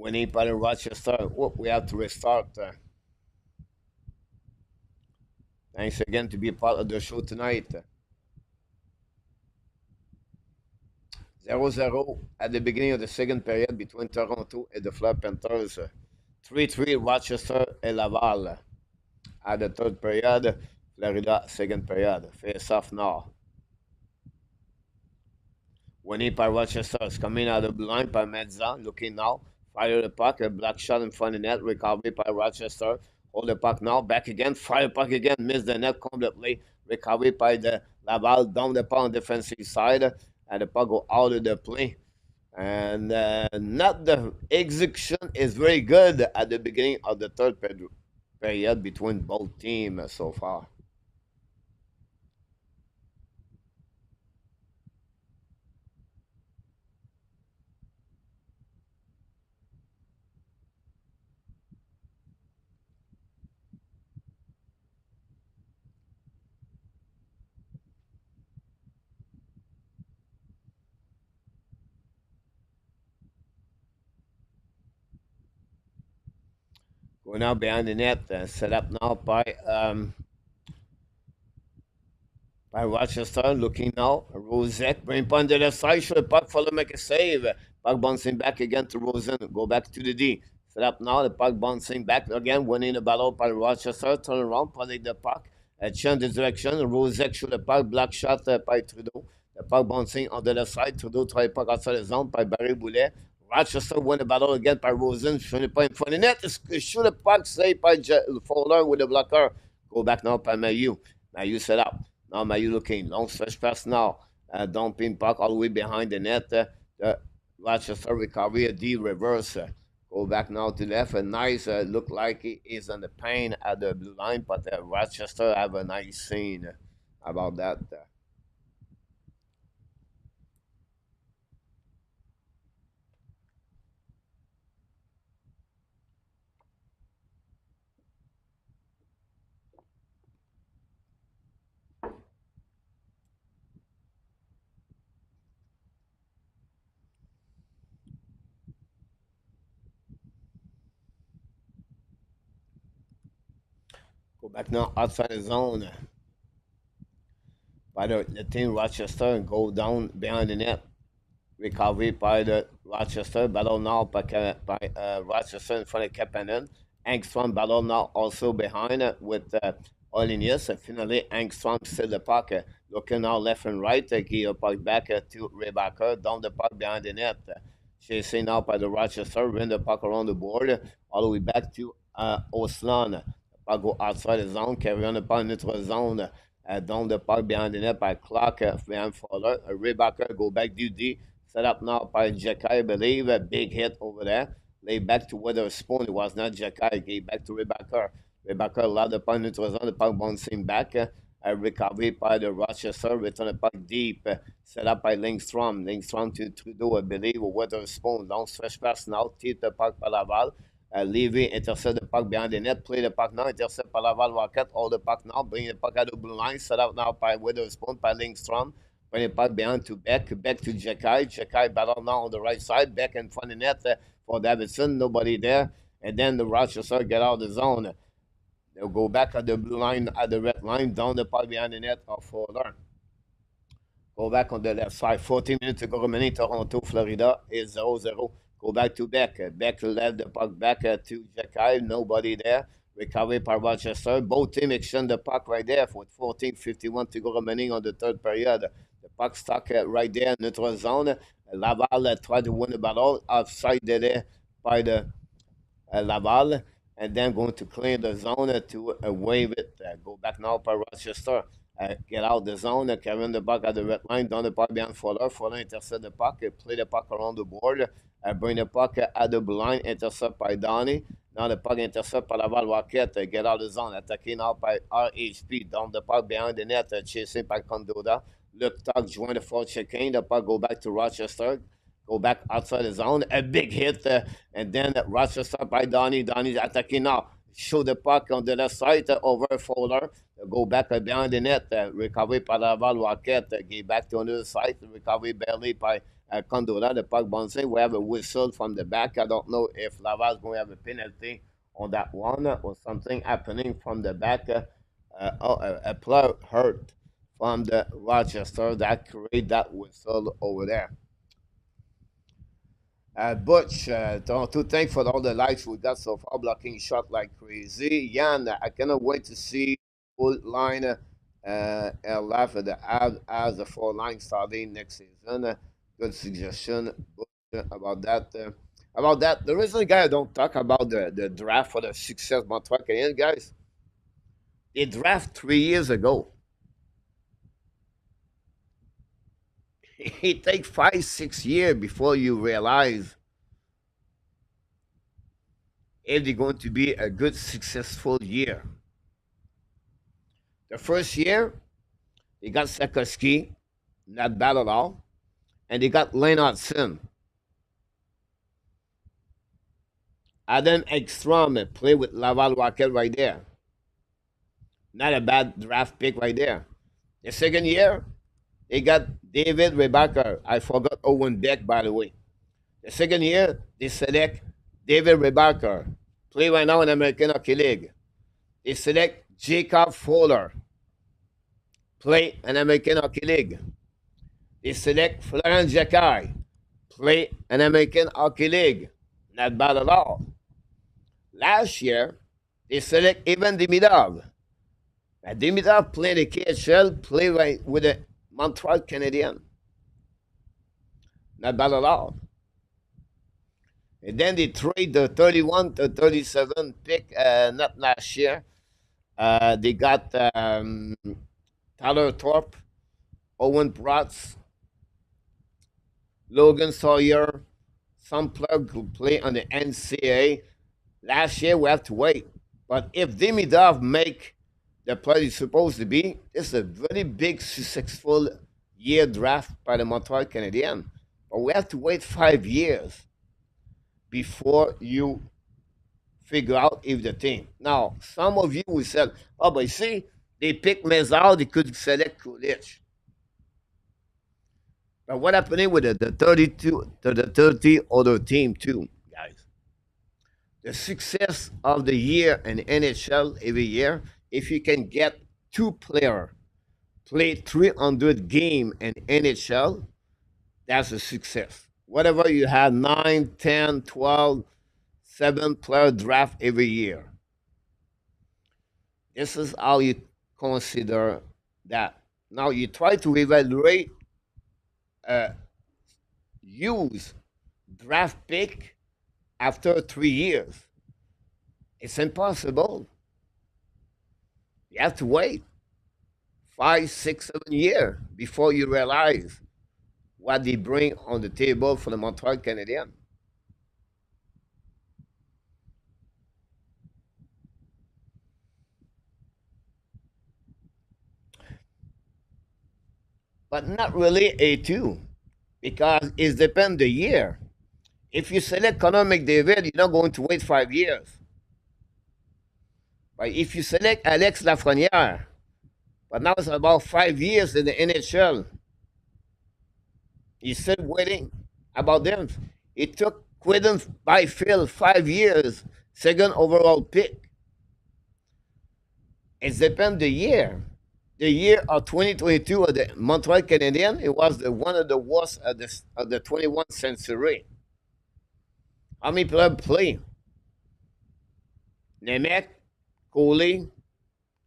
winning by the Rochester. Oh, we have to restart. Thanks again to be part of the show tonight. 0-0 at the beginning of the second period between Toronto and the Florida Panthers. 3-3 Rochester and Laval. At the third period, Florida second period. Face off now. Winning by Rochester is coming out of the line by Medza. Looking now. Fire the puck, a black shot in front of the net, recovery by Rochester. Hold the puck now, back again, fire the puck again, miss the net completely. Recovery by the Laval, down the puck on the defensive side, and the puck go out of the play. And not the execution is very good at the beginning of the third period between both teams so far. Going now behind the net, set up now by Rochester, looking now. Rosette, bring point to the side, shoot the puck, follow, make a save. Puck bouncing back again to Rosen, go back to the D. Set up now, the puck bouncing back again, winning the battle by Rochester, turn around, putting the puck. change de direction. Rosek sur le puck, block shot par Trudeau. Le puck bouncing on the left side. Trudeau travaille pas outside the zone par Barry Boulet. Rochester win the battle again by Rosen. Shooting the puck in front of the net. Shoot the puck saved by Fowler with the blocker. Go back now by Mailloux. Mailloux set up. Now Mailloux looking. Long stretch pass now. Dumping puck all the way behind the net. Rochester recovery, a D reverse. Go back now to left. A nice look like he is on the paint at the blue line, but Rochester have a nice scene about that. Go back now outside the zone by the team Rochester and go down behind the net. Recovery by the Rochester. Battle now by Rochester in front of Kapanen. Angstrom battle now also behind with Olinius. Finally, Angstrom still the puck. Looking now left and right. Give a puck back to Reinbacher. Down the puck behind the net. Chasing now by the Rochester. Win the puck around the board. All the way back to Oslan. Puck go outside the zone. Carry on the puck in the zone. Down the puck behind the net by Clark. Behind Fowler. Reinbacher go back DD. Set up now by Jekai, I believe. A big hit over there. Lay back to Witherspoon. It was not Jekai. Gave back to Reinbacher. Reinbacher allowed the puck into the zone. The puck bouncing back. Recovery by the Rochester. Return the puck deep. Set up by Lindstrom. Lindstrom to Trudeau, I believe. Witherspoon. Long stretch pass now. Tip the puck by Laval. Levy intercept the puck behind the net. Play the puck now. Intercept by Laval Rocket. Hold the puck now. Bring the puck out of the blue line. Set up now by Witherspoon. By Lindstrom. Bring it back behind to Beck. Beck to Jekai. Jekai battle now on the right side. Beck in front of the net for Davidson. Nobody there. And then the Rochester get out of the zone. They'll go back at the blue line, at the red line, down the puck behind the net of Fowler. Go back on the left side. 14 minutes to go remaining. Toronto, Florida is 0-0. Go back to Beck. Beck left the puck back to Jekai. Nobody there. Recovery by Rochester. Both teams exchange the puck right there with 14:51 to go remaining on the third period. The puck stuck right there in neutral zone. Laval tried to win the battle. Offside there by the Laval. And then going to clear the zone to wave it. Go back now by Rochester. Get out the zone. Carrying the puck at the red line. Down the puck behind Fowler. Fowler intercept the puck. Play the puck around the board. Bring the puck at the blue line. Intercept by Donnie. Now the puck intercept by Laval Rocket. Get out the zone. Attacking now by RHP. Down the puck behind the net. Chasing by Condoda. Luke Tuck join the fourth checking. The puck go back to Rochester. Go back outside the zone. A big hit. And then Rochester by Donnie. Donnie's attacking now. Show the puck on the left side over Fowler. Go back behind the net. Recovery by Laval Rocket. Give back to another side. Recovery barely by Condola. The puck bouncing. We have a whistle from the back. I don't know if Laval's going to have a penalty on that one or something happening from the back. A player hurt from the Rochester that created that whistle over there. Butch, Toronto, thanks for all the likes we got so far, blocking shot like crazy. Jan, I cannot wait to see full line left at the Habs as the four line starting next season. Good suggestion, Butch, about that. About that, the reason, guy, I don't talk about the draft for the success Montreal Canadiens, guys. They draft 3 years ago. It takes 5-6 years before you realize if they're going to be a good, successful year. The first year, they got Sakoski, not bad at all, and they got Lennartson. Adam Ekstrom play with Laval Rocket right there. Not a bad draft pick right there. The second year, they got David Reinbacher. I forgot Owen Beck, by the way. The second year, they select David Reinbacher. Play right now in American Hockey League. They select Jacob Fowler. Play in American Hockey League. They select Florent Jekai. Play in American Hockey League. Not bad at all. Last year, they select Ivan Demidov. Dimitrov played the KHL, played right with the Montreal Canadiens. Not bad at all. And then they trade the 31 to 37 pick, not last year. They got Tyler Thorpe, Owen Bratz, Logan Sawyer, some player who play on the NCAA. Last year we have to wait. But if Demidov make the player he's supposed to be, it's a very big successful year draft by the Montreal Canadiens. But we have to wait 5 years before you figure out if the team. Now, some of you will say, oh, but see, they picked Mezal, they could select Kulich. But what happened with the 32 to the 30 other team too, guys? The success of the year in NHL every year, if you can get 2 players play 300 game in NHL, that's a success. Whatever you have, 9, 10, 12, 7 player draft every year. This is how you consider that. Now you try to evaluate use draft pick after 3 years. It's impossible. You have to wait 5, 6, 7 years before you realize what they bring on the table for the Montreal Canadiens. But not really A2, because it depends the year. If you select Connor McDavid, you're not going to wait 5 years. But if you select Alex Lafreniere, but now it's about 5 years in the NHL, you're still waiting about them. It took Quinton Byfield 5 years, second overall pick. It depends the year. The year of 2022 of the Montreal Canadiens, it was one of the worst of the 21st century. How many players play? Nemec, Coley,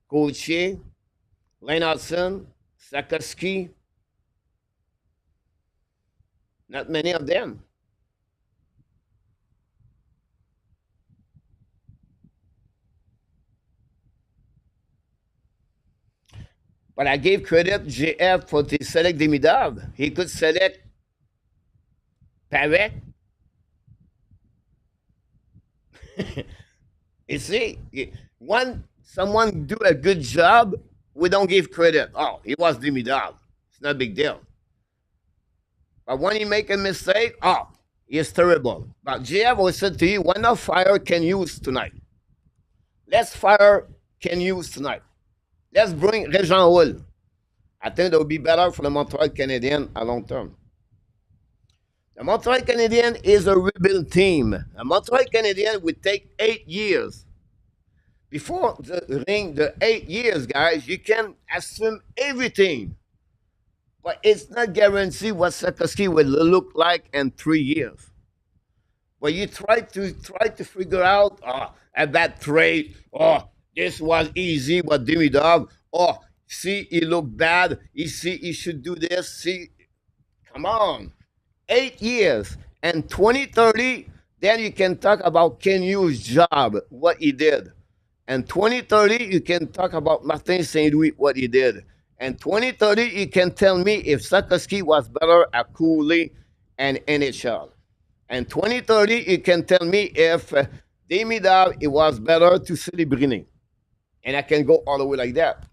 Gauthier, Leinartson, Sakoski. Not many of them. But I gave credit JF for to select Demidov. He could select Paret. You see, when someone do a good job, we don't give credit. Oh, he was Demidov. It's not a big deal. But when he make a mistake, oh, he's terrible. But JF always said to you, why not fire Ken Hughes tonight? Let's fire Ken Hughes tonight. Let's bring Régent Hull. I think that would be better for the Montreal Canadiens at long term. The Montreal Canadiens is a rebuild team. The Montreal Canadiens would take 8 years. Before the 8 years, guys, you can assume everything. But it's not guaranteed what Sakoski will look like in 3 years. But you try to figure out a bad trade. Oh, this was easy, but Demidov. Oh, see, he looked bad. He should do this. See, come on. 8 years and 2030, then you can talk about Ken Hughes' job, what he did. And 2030, you can talk about Martin St. Louis, what he did. And 2030, you can tell me if Sakoski was better at Cooley and NHL. And 2030, you can tell me if Demidov, it was better to Celebrini. And I can go all the way like that.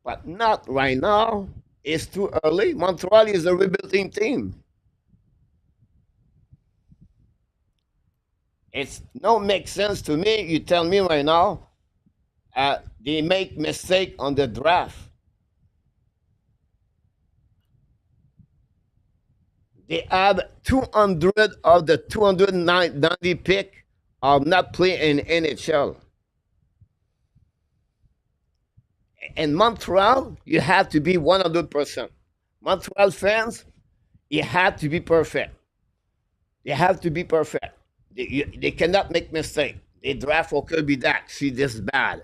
But not right now. It's too early. Montreal is a rebuilding team. It's no make sense to me. You tell me right now, they make mistake on the draft. They have 200 of the 290 pick are not playing in NHL. In Montreal, you have to be 100%. Montreal fans, you have to be perfect. They have to be perfect. They cannot make mistake. They draft for Kirby Dack. See, this is bad.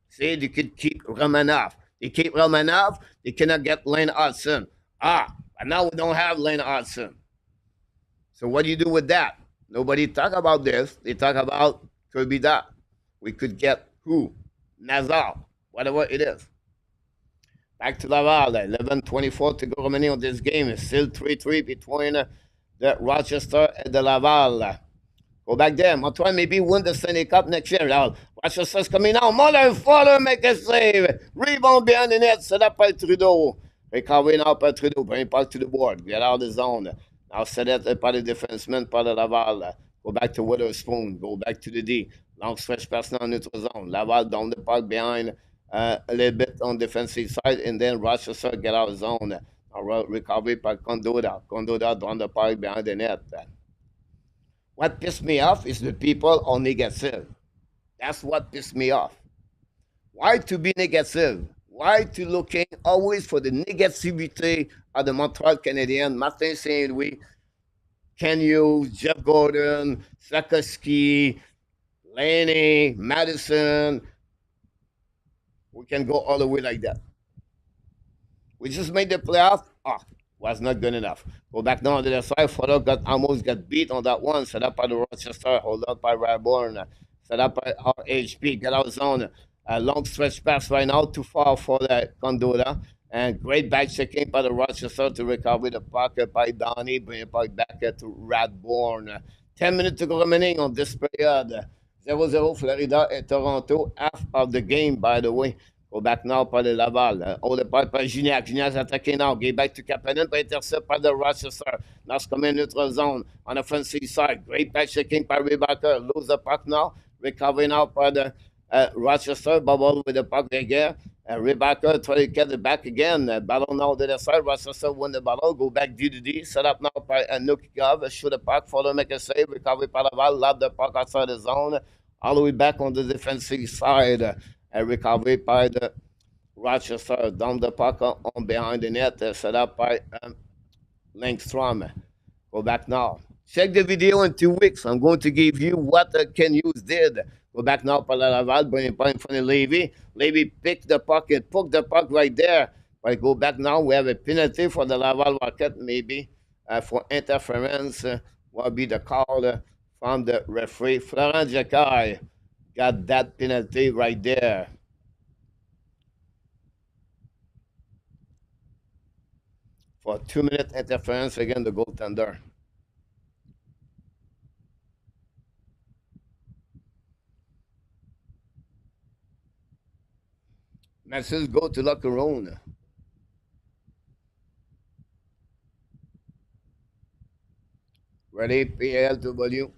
See, they could keep Romanov. They keep Romanov, they cannot get Lane Hudson. But now we don't have Lane Hudson. So what do you do with that? Nobody talk about this. They talk about could be that. We could get who? Nazar, whatever it is. Back to Laval, 11:24 to go remaining on this game. It's still 3-3 between the Rochester and the Laval. Go back there. Antoine maybe win the Stanley Cup next year. Now, Rochester's coming out. Mother father make a save. Rebound behind the net. Set up by Trudeau. Recovery now by Trudeau. Bring it back to the board. Get out of the zone. Now set it by the defenseman, by the Laval. Go back to Witherspoon. Go back to the D. Long stretch pass now neutral zone. Laval down the park behind a little bit on defensive side. And then Rochester get out of zone. Now recovery by Condoda. Condoda down the park behind the net. What pissed me off is the people are negative. That's what pissed me off. Why to be negative? Why to looking always for the negativity of the Montreal Canadiens, Martin St. Louis, Ken Hughes, Jeff Gordon, Sakoski, Laney, Madison. We can go all the way like that. We just made the playoff. Was not good enough. Go back down to the side. Fodor almost got beat on that one. Set up by the Rochester. Hold up by Ryborn. Set up by RHP. Get out zone. A long stretch pass right now. Too far for the Condola. And great back checking by the Rochester to recover the puck by Donnie. Bring it back to Radborn. 10 minutes to go remaining on this period. 0-0 Florida and Toronto. Half of the game, by the way. Go back now par le Laval. Hold the puck by Gignac. Gignac's attacking now. Get back to Kapanen. By intercept by the Rochester. Now it's coming neutral zone on the offensive side. Great back checking by Reinbacher. Lose the puck now. Recovering now by the Rochester. Bubble with the puck again. Reinbacher try to get it back again. Battle now to the side. Rochester win the battle. Go back D. Set up now by Nukikov. Shoot the puck. Follow, make a save. Recovery by Laval. Lob the puck outside the zone. All the way back on the defensive side. A recovery by the Rochester down the puck on behind the net, set up by Langstrom. Go back now. Check the video in 2 weeks. I'm going to give you what Ken Hughes did. Go back now for Laval, bring it in front of Levy. Levy picked the puck and poked the puck right there. But go back now. We have a penalty for the Laval Rocket, maybe for interference. Will be the call from the referee. Florent Jacquard got that penalty right there. For a 2-minute interference against the goaltender. Message go to locker room. Ready, PLW.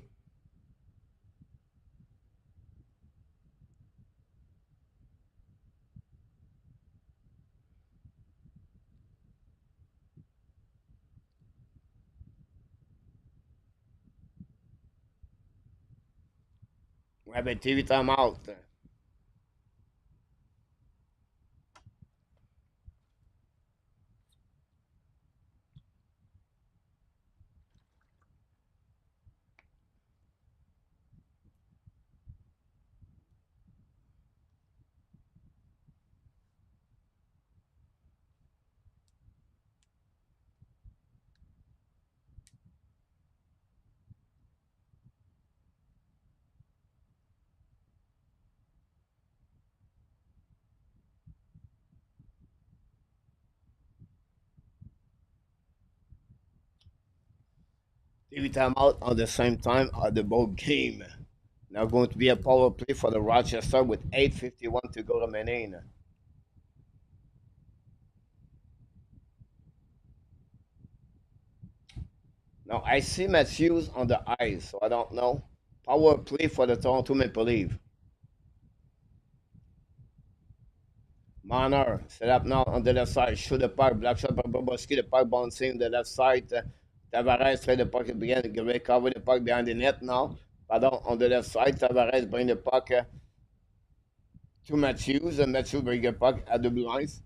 We have a TV timeout. TV timeout at the same time of the both game. Now going to be a power play for the Rochester with 8:51 to go remaining. Now I see Matthews on the ice, so I don't know. Power play for the Toronto Maple Leafs. Marner set up now on the left side. Shoot the puck. Black shot by Boboski. The puck bouncing on the left side. Tavares try the puck again. Recover the puck behind the net now. Pardon, on the left side. Tavares bring the puck to Matthews. And Matthews bring the puck at the blue lines.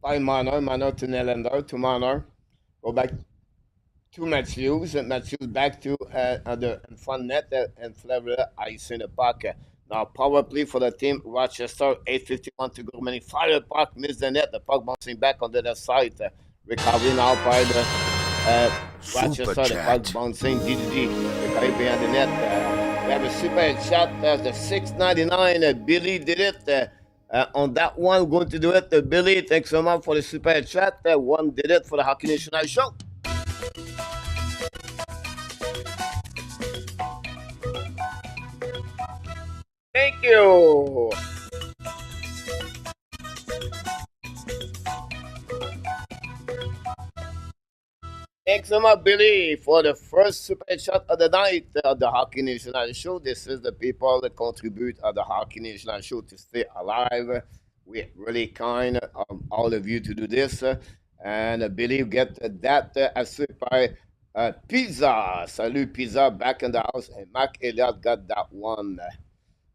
By Marner. Marner to Nylander. To Marner. Go back to Matthews. And Matthews back to the front net. And Flavre icing the puck. Now, power play for the team, Rochester, 8:51 to go. Many fire the puck, miss the net. The puck bouncing back onto the side. Recovery now by the Super Rochester. The puck chat. bouncing, DDD. Recovery behind the net. We have a super chat. The 699. Billy did it. On that one, going to do it. Billy, thanks so much for the super chat. One did it for the Hockey National Show. Thank you. Thanks so much, Billy, for the first super chat of the night of the Hockey National Show. This is the people that contribute at the Hockey National Show to stay alive. We're really kind of all of you to do this. And Billy, get that assisted by Pizza. Salut, Pizza, back in the house. And Mac Elliott got that one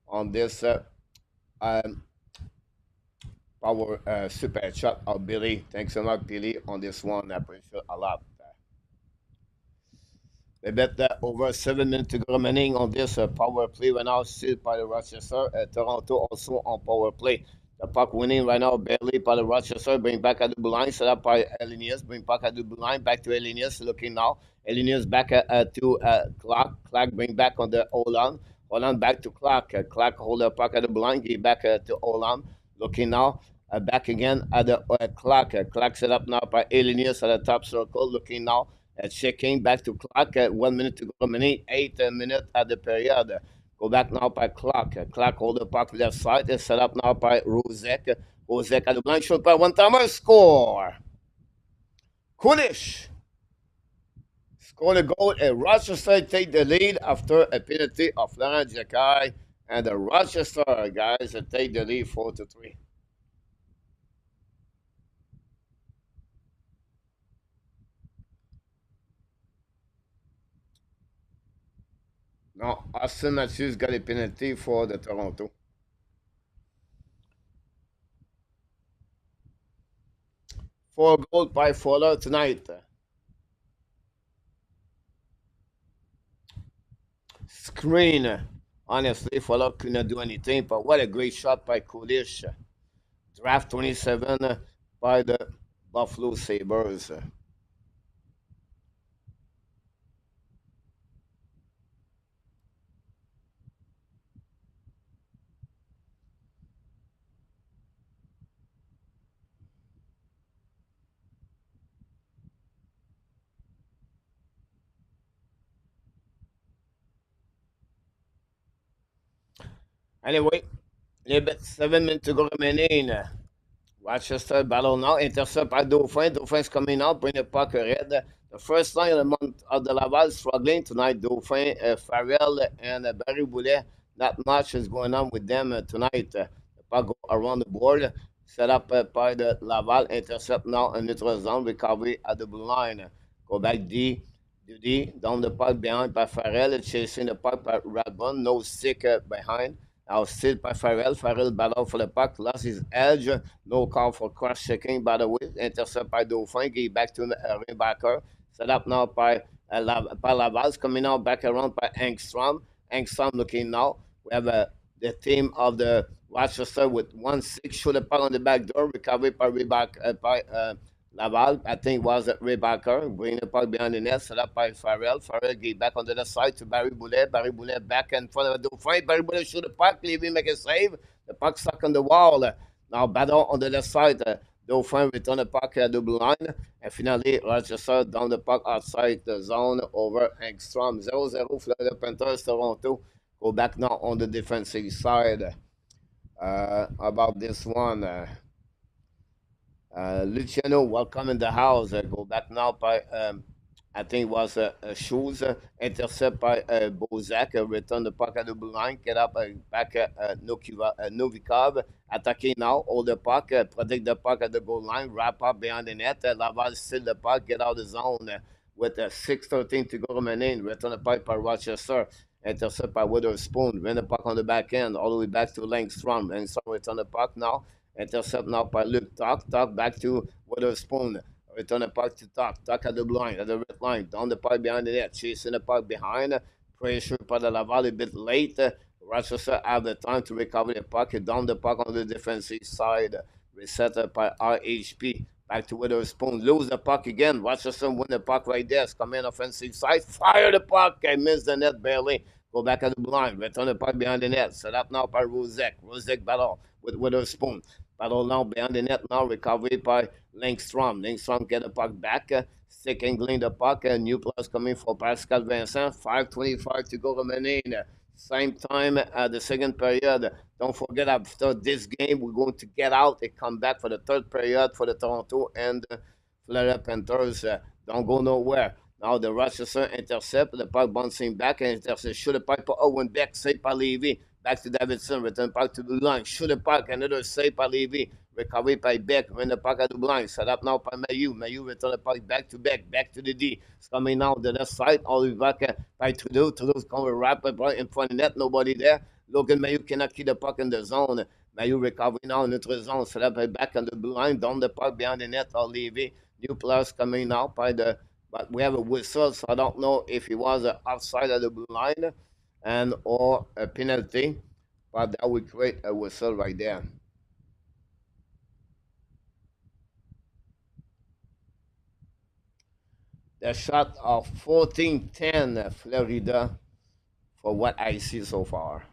on this um, power super chat of Billy. Thanks so much, Billy, on this one. I appreciate a lot. They bet that over 7 minutes to go remaining on this power play right now, still by the Rochester. Toronto also on power play. The puck winning right now, barely by the Rochester. Bring back at the blue line, set up by Elenius. Bring back at the blue line, back to Elenius. Looking now. Elenius back to Clark. Clark bring back on the Olan. Olan back to Clark. Clark hold the puck at the blue line. Give back to Olan. Looking now. Back again at the Clark. Clark set up now by Elenius at the top circle. Looking now. Checking back to Clark. 1 minute to go remaining. 8 minutes at the period. Go back now by Clark. Clark hold the puck left side. Set up now by Rozek. Rozek at the blank shot by one timer. Score. Kulish score the goal. And Rochester take the lead after a penalty of Laurent Jacky. And the Rochester guys take the lead 4-3. No, Austin Matthews got a penalty for the Toronto. 4 goals by Fuller tonight. Screen. Honestly, Fuller couldn't do anything, but what a great shot by Kulish. Draft 27 by the Buffalo Sabres. Anyway, a little bit 7 minutes to go remaining. Rochester battle now, intercept by Dauphin. Dauphin's coming out, bring the puck red. The first line of the month of the Laval struggling tonight. Dauphin, Farrell, and Barry Boulet. Not much is going on with them tonight. The puck go around the board, set up by the Laval. Intercept now in neutral zone, recovery at the blue line. Go back D. D down the puck behind by Farrell, chasing the puck by Radbon. No stick behind. Now still by Farrell. Farrell battle for the puck, lost his edge. No call for cross checking, by the way. Intercept by Dauphin. Give back to Reinbacher. Set up now by Laval's coming out back around by Engstrom. Engstrom looking now. We have the team of the Rochester with 1-6. Shoot the puck on the back door. Recovery by Laval, I think, was Reinbacher. Bring the puck behind the net, set up by Farrell. Farrell gave back onto the side to Barry Boulet. Barry Boulet back in front of the Dauphin. Barry Boulet shoot the puck, leave him make a save. The puck stuck on the wall. Now battle on the left side. Dauphin return the puck at the blue line. And finally, Rochester down the puck outside the zone over Engstrom. 0-0 Florida Panthers, Toronto. Go back now on the defensive side. About this one. Luciano, welcome in the house. Go back now by, I think it was Shoes, intercept by Bozak, return the puck at the blue line, get up back Novikov, attacking now, hold the puck, protect the puck at the goal line, wrap up behind the net, Laval still the puck, get out of the zone with 6:13 to go remaining, return the puck by Rochester. Intercept by Witherspoon, win the puck on the back end, all the way back to Langstrom. Langstrom return the puck now. Intercept now by Luke Talk. Talk back to Witherspoon. Return the puck to Talk. Talk at the blind, at the red line. Down the puck behind the net. Chasing the puck behind. Pressure by the Laval a bit late. Rochester have the time to recover the puck, down the puck on the defensive side. Reset up by RHP. Back to Witherspoon. Lose the puck again. Rochester win the puck right there. Come in offensive side. Fire the puck. I missed the net barely. Go back at the blind. Return the puck behind the net. Set up now by Rosek. Rosek battle with Witherspoon. Battle now behind the net. Now recovery by Lindstrom. Lindstrom get the puck back. Stick angling the puck. New plus coming for Pascal Vincent. 5:25 to go remaining. Same time at the second period. Don't forget, after this game, we're going to get out and come back for the third period for the Toronto and Florida Panthers. Don't go nowhere. Now the Rochester intercept, the puck bouncing back and intercept. Shoot the puck for Owen Beck, saved by Levy. Back to Davidson, return puck to the line. Shoot the puck, another save by Levy. Recovery by Beck, win the puck at the blind. Set up now by Mailloux. Mailloux return the puck back to Beck, back to the D. It's coming now the left side. Oliver Kapanen by Trudeau. Trudeau's coming rapid right in front of the net. Nobody there. Logan Mailloux cannot keep the puck in the zone. Mailloux recovery now in the zone. Set up back on the blue line. Down the puck behind the net. Olivier. New players coming now by the. But we have a whistle, so I don't know if it was outside of the blue line and or a penalty. But that would create a whistle right there. The shot of 14-10 Florida for what I see so far.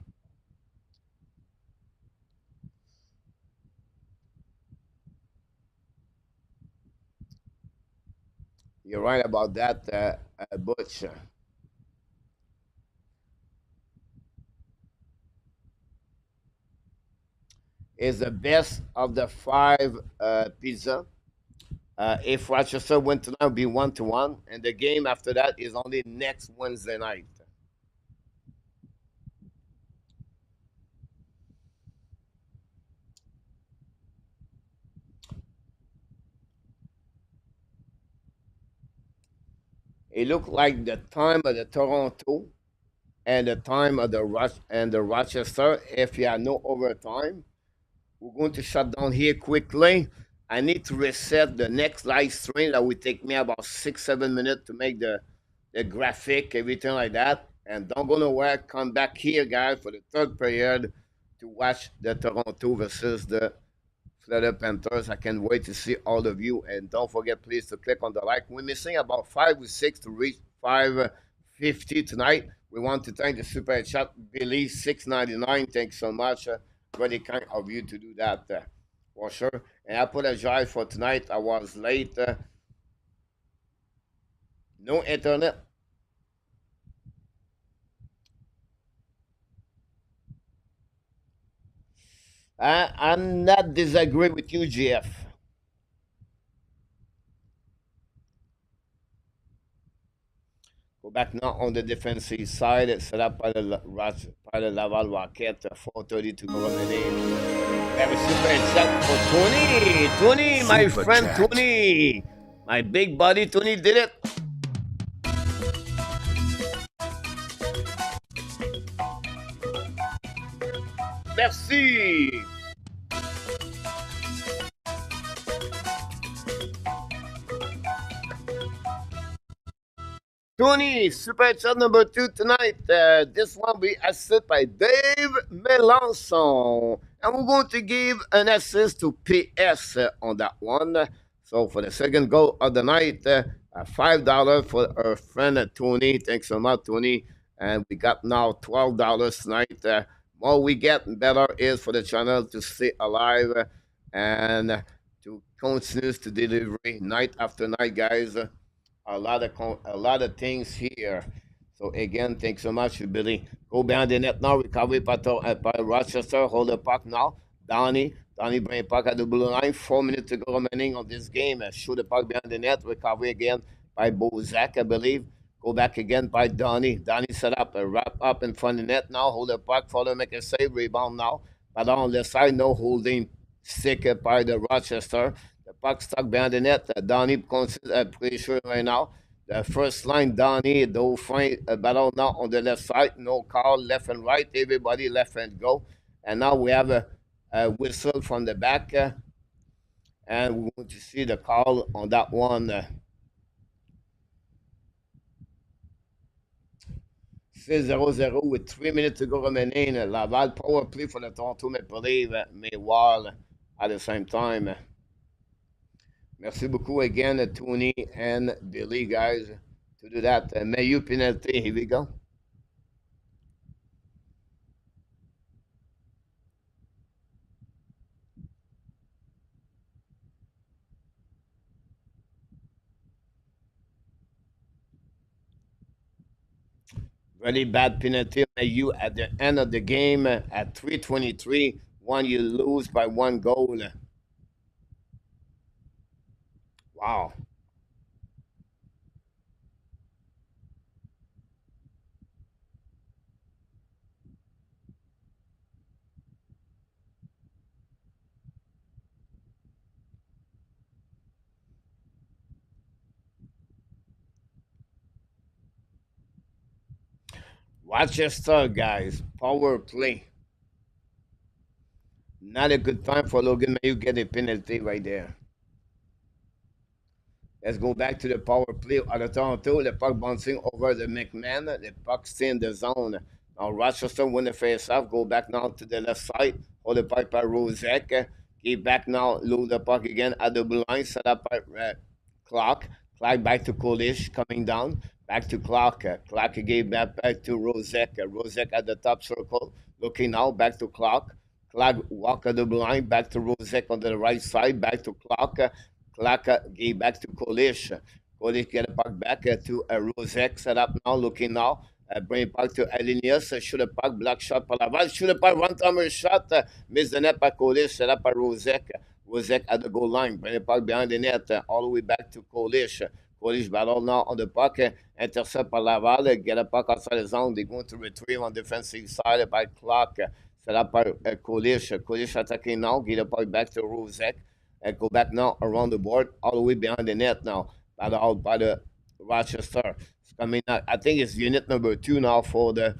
You're right about that, Butch. Is the best of the five pizza. If Rochester win tonight, it'll be 1-1, and the game after that is only next Wednesday night. It looked like the time of the Toronto and the time of the Rochester. If you have no overtime, we're going to shut down here quickly. I need to reset the next live stream. That will take me about 6-7 minutes to make the graphic, everything like that. And don't go nowhere. Come back here, guys, for the third period to watch the Toronto versus the Florida Panthers. I can't wait to see all of you. And don't forget, please, to click on the like. We're missing about 5 or 6 to reach 550 tonight. We want to thank the Super Chat Billy 699. Thanks so much. Very kind of you to do that, for sure. And I apologize for tonight. I was late. No internet. I'm not disagree with you, GF. Go back now on the defensive side, set up by the Laval Rocket, 4:30 to go remaining. We have a super chat for Tony. Tony, my Super friend chat. Tony. My big buddy Tony did it. Merci. Tony, super chat number 2 tonight. This one be assisted by Dave Melanson. And we're going to give an assist to PS on that one. So for the second goal of the night, $5 for our friend Tony. Thanks so much, Tony. And we got now $12 tonight. More we get, better is for the channel to stay alive and to continue to deliver night after night, guys. A lot of things here. So again, thanks so much, Billy. Go behind the net now. Recovery by Rochester. Hold the puck now. Donnie bring puck at the blue line. 4 minutes to go remaining on this game. Shoot the puck behind the net. Recovery again by Bozak, I believe. Go back again by Donnie. Donnie set up a wrap up in front of the net now. Hold the puck. Follow, make a save. Rebound now. But on the side, no holding stick by the Rochester. The puck stuck behind the net. Donnie pretty sure right now. The first line, Donnie, they'll find a battle now on the left side. No call, left and right. Everybody left and go. And now we have a whistle from the back. And we're going to see the call on that one. 6-0-0 with 3 minutes to go remaining. Laval power play for the Toronto Maple Leafs. Meanwhile, at the same time. Merci beaucoup again, Tony and Billy, guys, to do that. Mailloux penalty. Here we go. Really bad penalty. Mailloux at the end of the game at 3:23. One, you lose by 1 goal. Wow. Rochester, guys, power play. Not a good time for Logan Mailloux get a penalty right there. Let's go back to the power play out of Toronto. The puck bouncing over the McMahon. The puck stay in the zone. Now Rochester win the face-off. Go back now to the left side. Hold the puck by Rozek. Get back now. Load the puck again at the blue line. Set up by Clark. Clark back to Kolish. Coming down. Back to Clark. Clark gave back to Rozek. Rozek at the top circle. Looking now. Back to Clark. Clark walk at the blue line. Back to Rozek on the right side. Back to Clark. Clark gave back to Kolish. Kolish get the puck back to Rozek. Set up now, looking now. Bring it back to Alinius. Shoot a puck, block shot par Laval. Shoot a puck, one-timer shot. Miss the net by Kolish. Set up by Rozek. Rozek at the goal line. Bring the puck behind the net. All the way back to Kolish. Kolish battle now on the puck. Intercept par Laval. Get a puck outside the zone. They're going to retrieve on defensive side by Clark. Set up by Kolish. Kolish attacking now. Get the puck back to Rozek. And go back now around the board, all the way behind the net now, out by the Rochester. It's coming out. I think it's unit number 2 now for the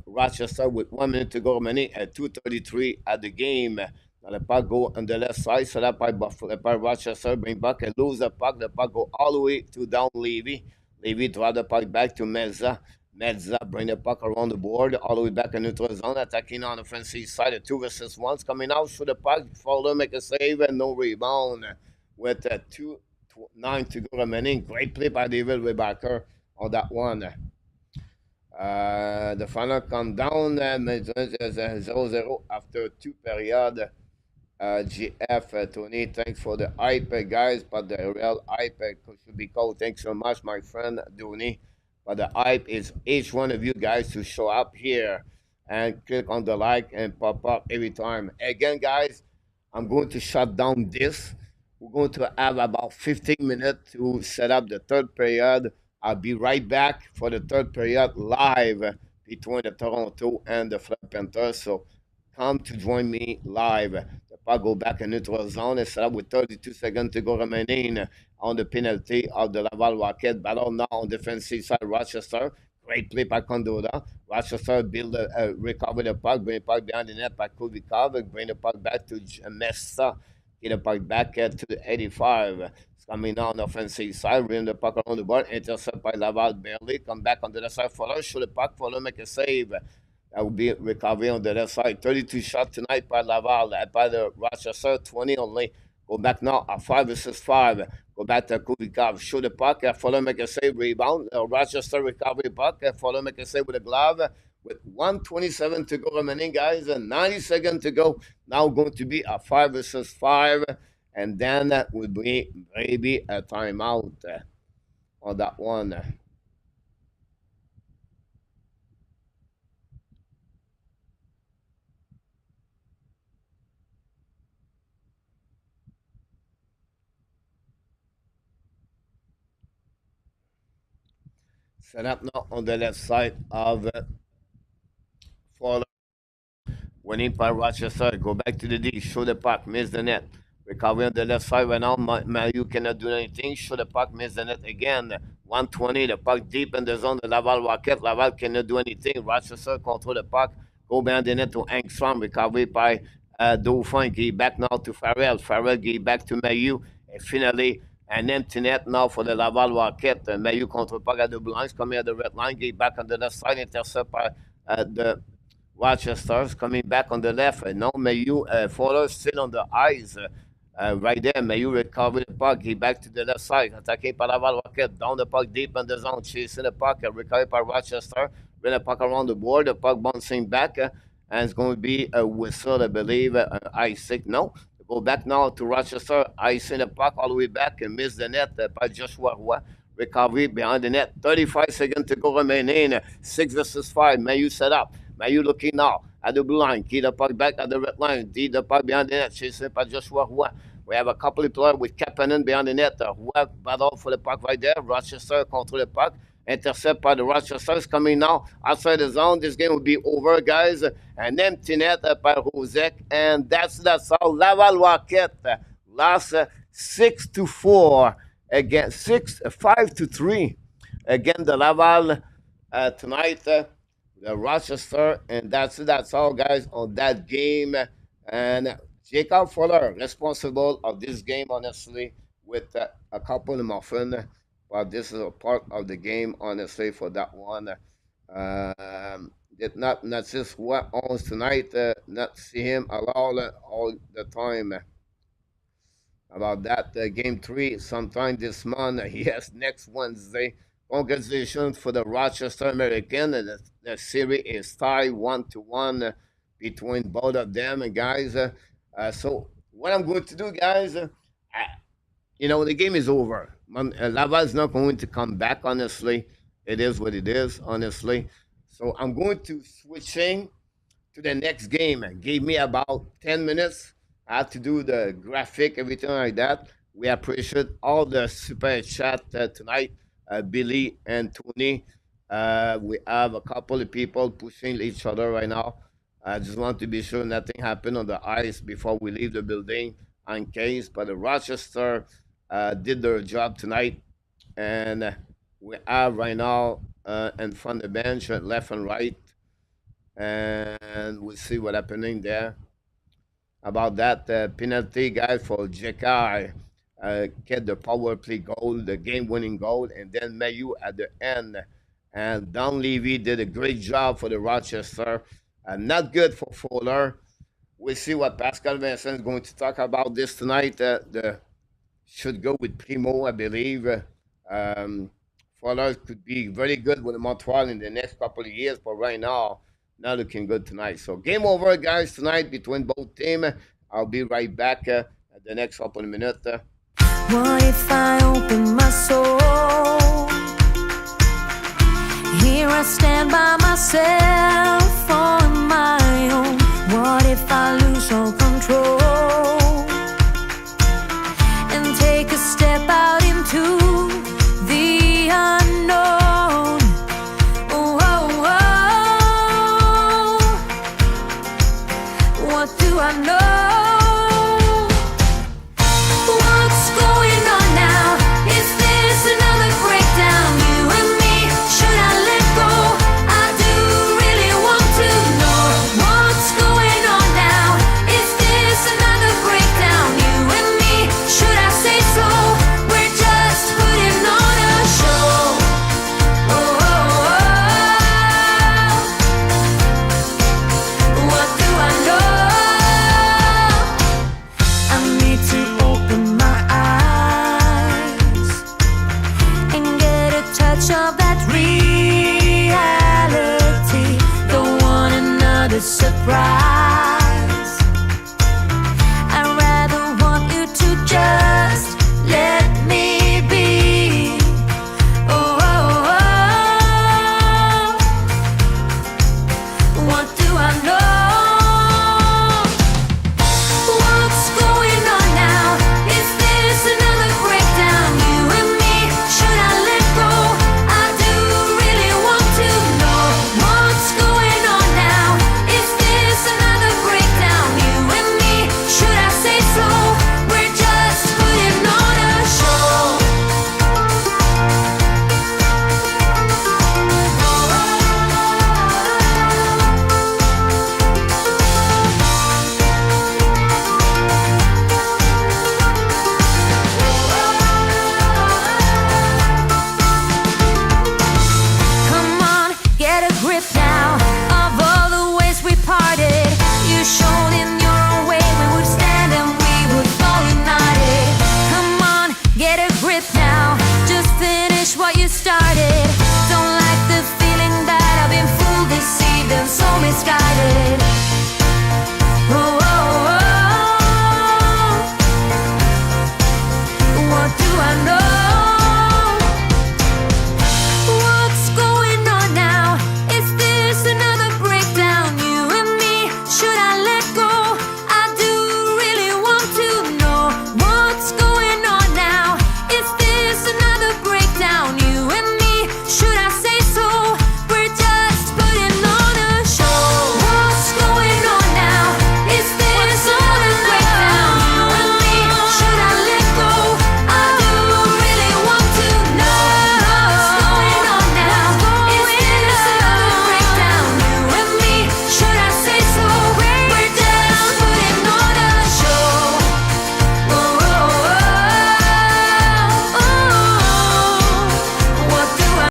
Rochester with 1 minute to go remaining at 2:33 at the game. Now the puck go on the left side, set up by Buffalo, by Rochester, bring back and lose the puck. The puck go all the way to down Levy. Levy draw the puck back to Meza. Meza bring the puck around the board, all the way back in neutral zone, attacking on the offensive side. The 2 versus 1's coming out, shoot the puck, Fowler make a save, and no rebound. With 2:09 to go remaining. Great play by David Reinbacher on that one. The final come down, 0-0 after 2 periods. GF, Tony, thanks for the hype, guys, but the real hype should be called. Thanks so much, my friend Tony. But the hype is each one of you guys to show up here and click on the like and pop up every time. Again, guys, I'm going to shut down this. We're going to have about 15 minutes to set up the third period. I'll be right back for the third period live between the Toronto and the Florida Panthers. So come to join me live. The puck go back in neutral zone and set up with 32 seconds to go remaining on the penalty of the Laval Rocket. Battle now on defensive side, Rochester. Great play by Condola. Rochester build recover the puck, bring the puck behind the net by Kulikov, bring the puck back to Mesa. Get the puck back to the 85. It's coming on the offensive side, bring the puck around the board, intercept by Laval barely. Come back on the left side, follow, shoot the puck, follow, make a save. That will be recovery on the left side. 32 shots tonight by Laval, by the Rochester, 20 only. Go back now at 5 versus 5. Go back to Kulikov. Shoot the puck. Follow, make a save. Rebound. Rochester recovery puck. Follow, make a save with a glove. With 1:27 to go remaining, guys. And 90 seconds to go. Now going to be a 5 versus 5. And then that will be maybe a timeout on that one. Set up now on the left side of Fowler. Winning by Rochester. Go back to the D. Show the puck. Miss the net. Recovery on the left side right now. Mailloux cannot do anything. Show the puck. Miss the net again. 120. The puck deep in the zone. The Laval Rocket. Laval cannot do anything. Rochester control the puck. Go behind the net to Angstrom. Recovery by Dauphin. Give back now to Farrell. Farrell give back to Mailloux. And finally, Un empty net now for the Laval Rocket. Mailloux contre puck à double line. Coming at the red line. Get back on the left side. Intercept by the Rochester's coming back on the left. No, Mailloux, Fowler still on the ice. Right there, Mailloux recover the puck. Get back to the left side. Attaqué par Laval Rocket. Down the puck deep in the zone. Chasing the puck. Recovered by Rochester. Bring the puck around the board. The puck bouncing back. And it's going to be a whistle, I believe. Icing. No. Go back now to Rochester. Icing the puck all the way back and miss the net by Joshua Roy. Recovery behind the net. 35 seconds to go remaining. 6 versus 5. Mailloux set up. Mailloux looking now at the blue line. Key the puck back at the red line. D the puck behind the net. Chasing by Joshua Roy. We have a couple of players with Kapanen behind the net. Roy battle for the puck right there. Rochester control the puck. Intercept by the Rochesters coming now outside the zone. This game will be over, guys. An empty net by Rosek. And that's how Laval Rocket lost 6-4 against 5-3 against the Laval tonight. The Rochester, and that's all, guys, on that game. And Jacob Fuller responsible of this game, honestly, with a couple of muffins. But this is a part of the game, honestly, for that one. Did not just what owns tonight, not see him all the time. About that, game 3 sometime this month. Yes, next Wednesday. Congratulations for the Rochester Americans. The series is tied 1-1 between both of them, guys. So what I'm going to do, guys, the game is over. Laval is not going to come back, honestly. It is what it is, honestly. So I'm going to switching to the next game. Give me about 10 minutes. I have to do the graphic, everything like that. We appreciate all the super chat tonight, Billy and Tony. We have a couple of people pushing each other right now. I just want to be sure nothing happened on the ice before we leave the building in case. But the Rochester did their job tonight. And we have right now in front of the bench, left and right. And we'll see what's happening there. About that penalty, guys, for Jekai. Get the power play goal, the game-winning goal, and then Mailloux at the end. And Don Levy did a great job for the Rochester. Not good for Fowler. We'll see what Pascal Vincent is going to talk about this tonight. Should go with Primo, I believe. Fowler could be very good with Montreal in the next couple of years, but right now, not looking good tonight. So game over, guys, tonight between both teams. I'll be right back at the next couple of minutes. What if I open my soul? Here I stand by myself on my own. What if I lose all control and take a step out into the unknown? Oh, oh, oh. What do I know? Surprise.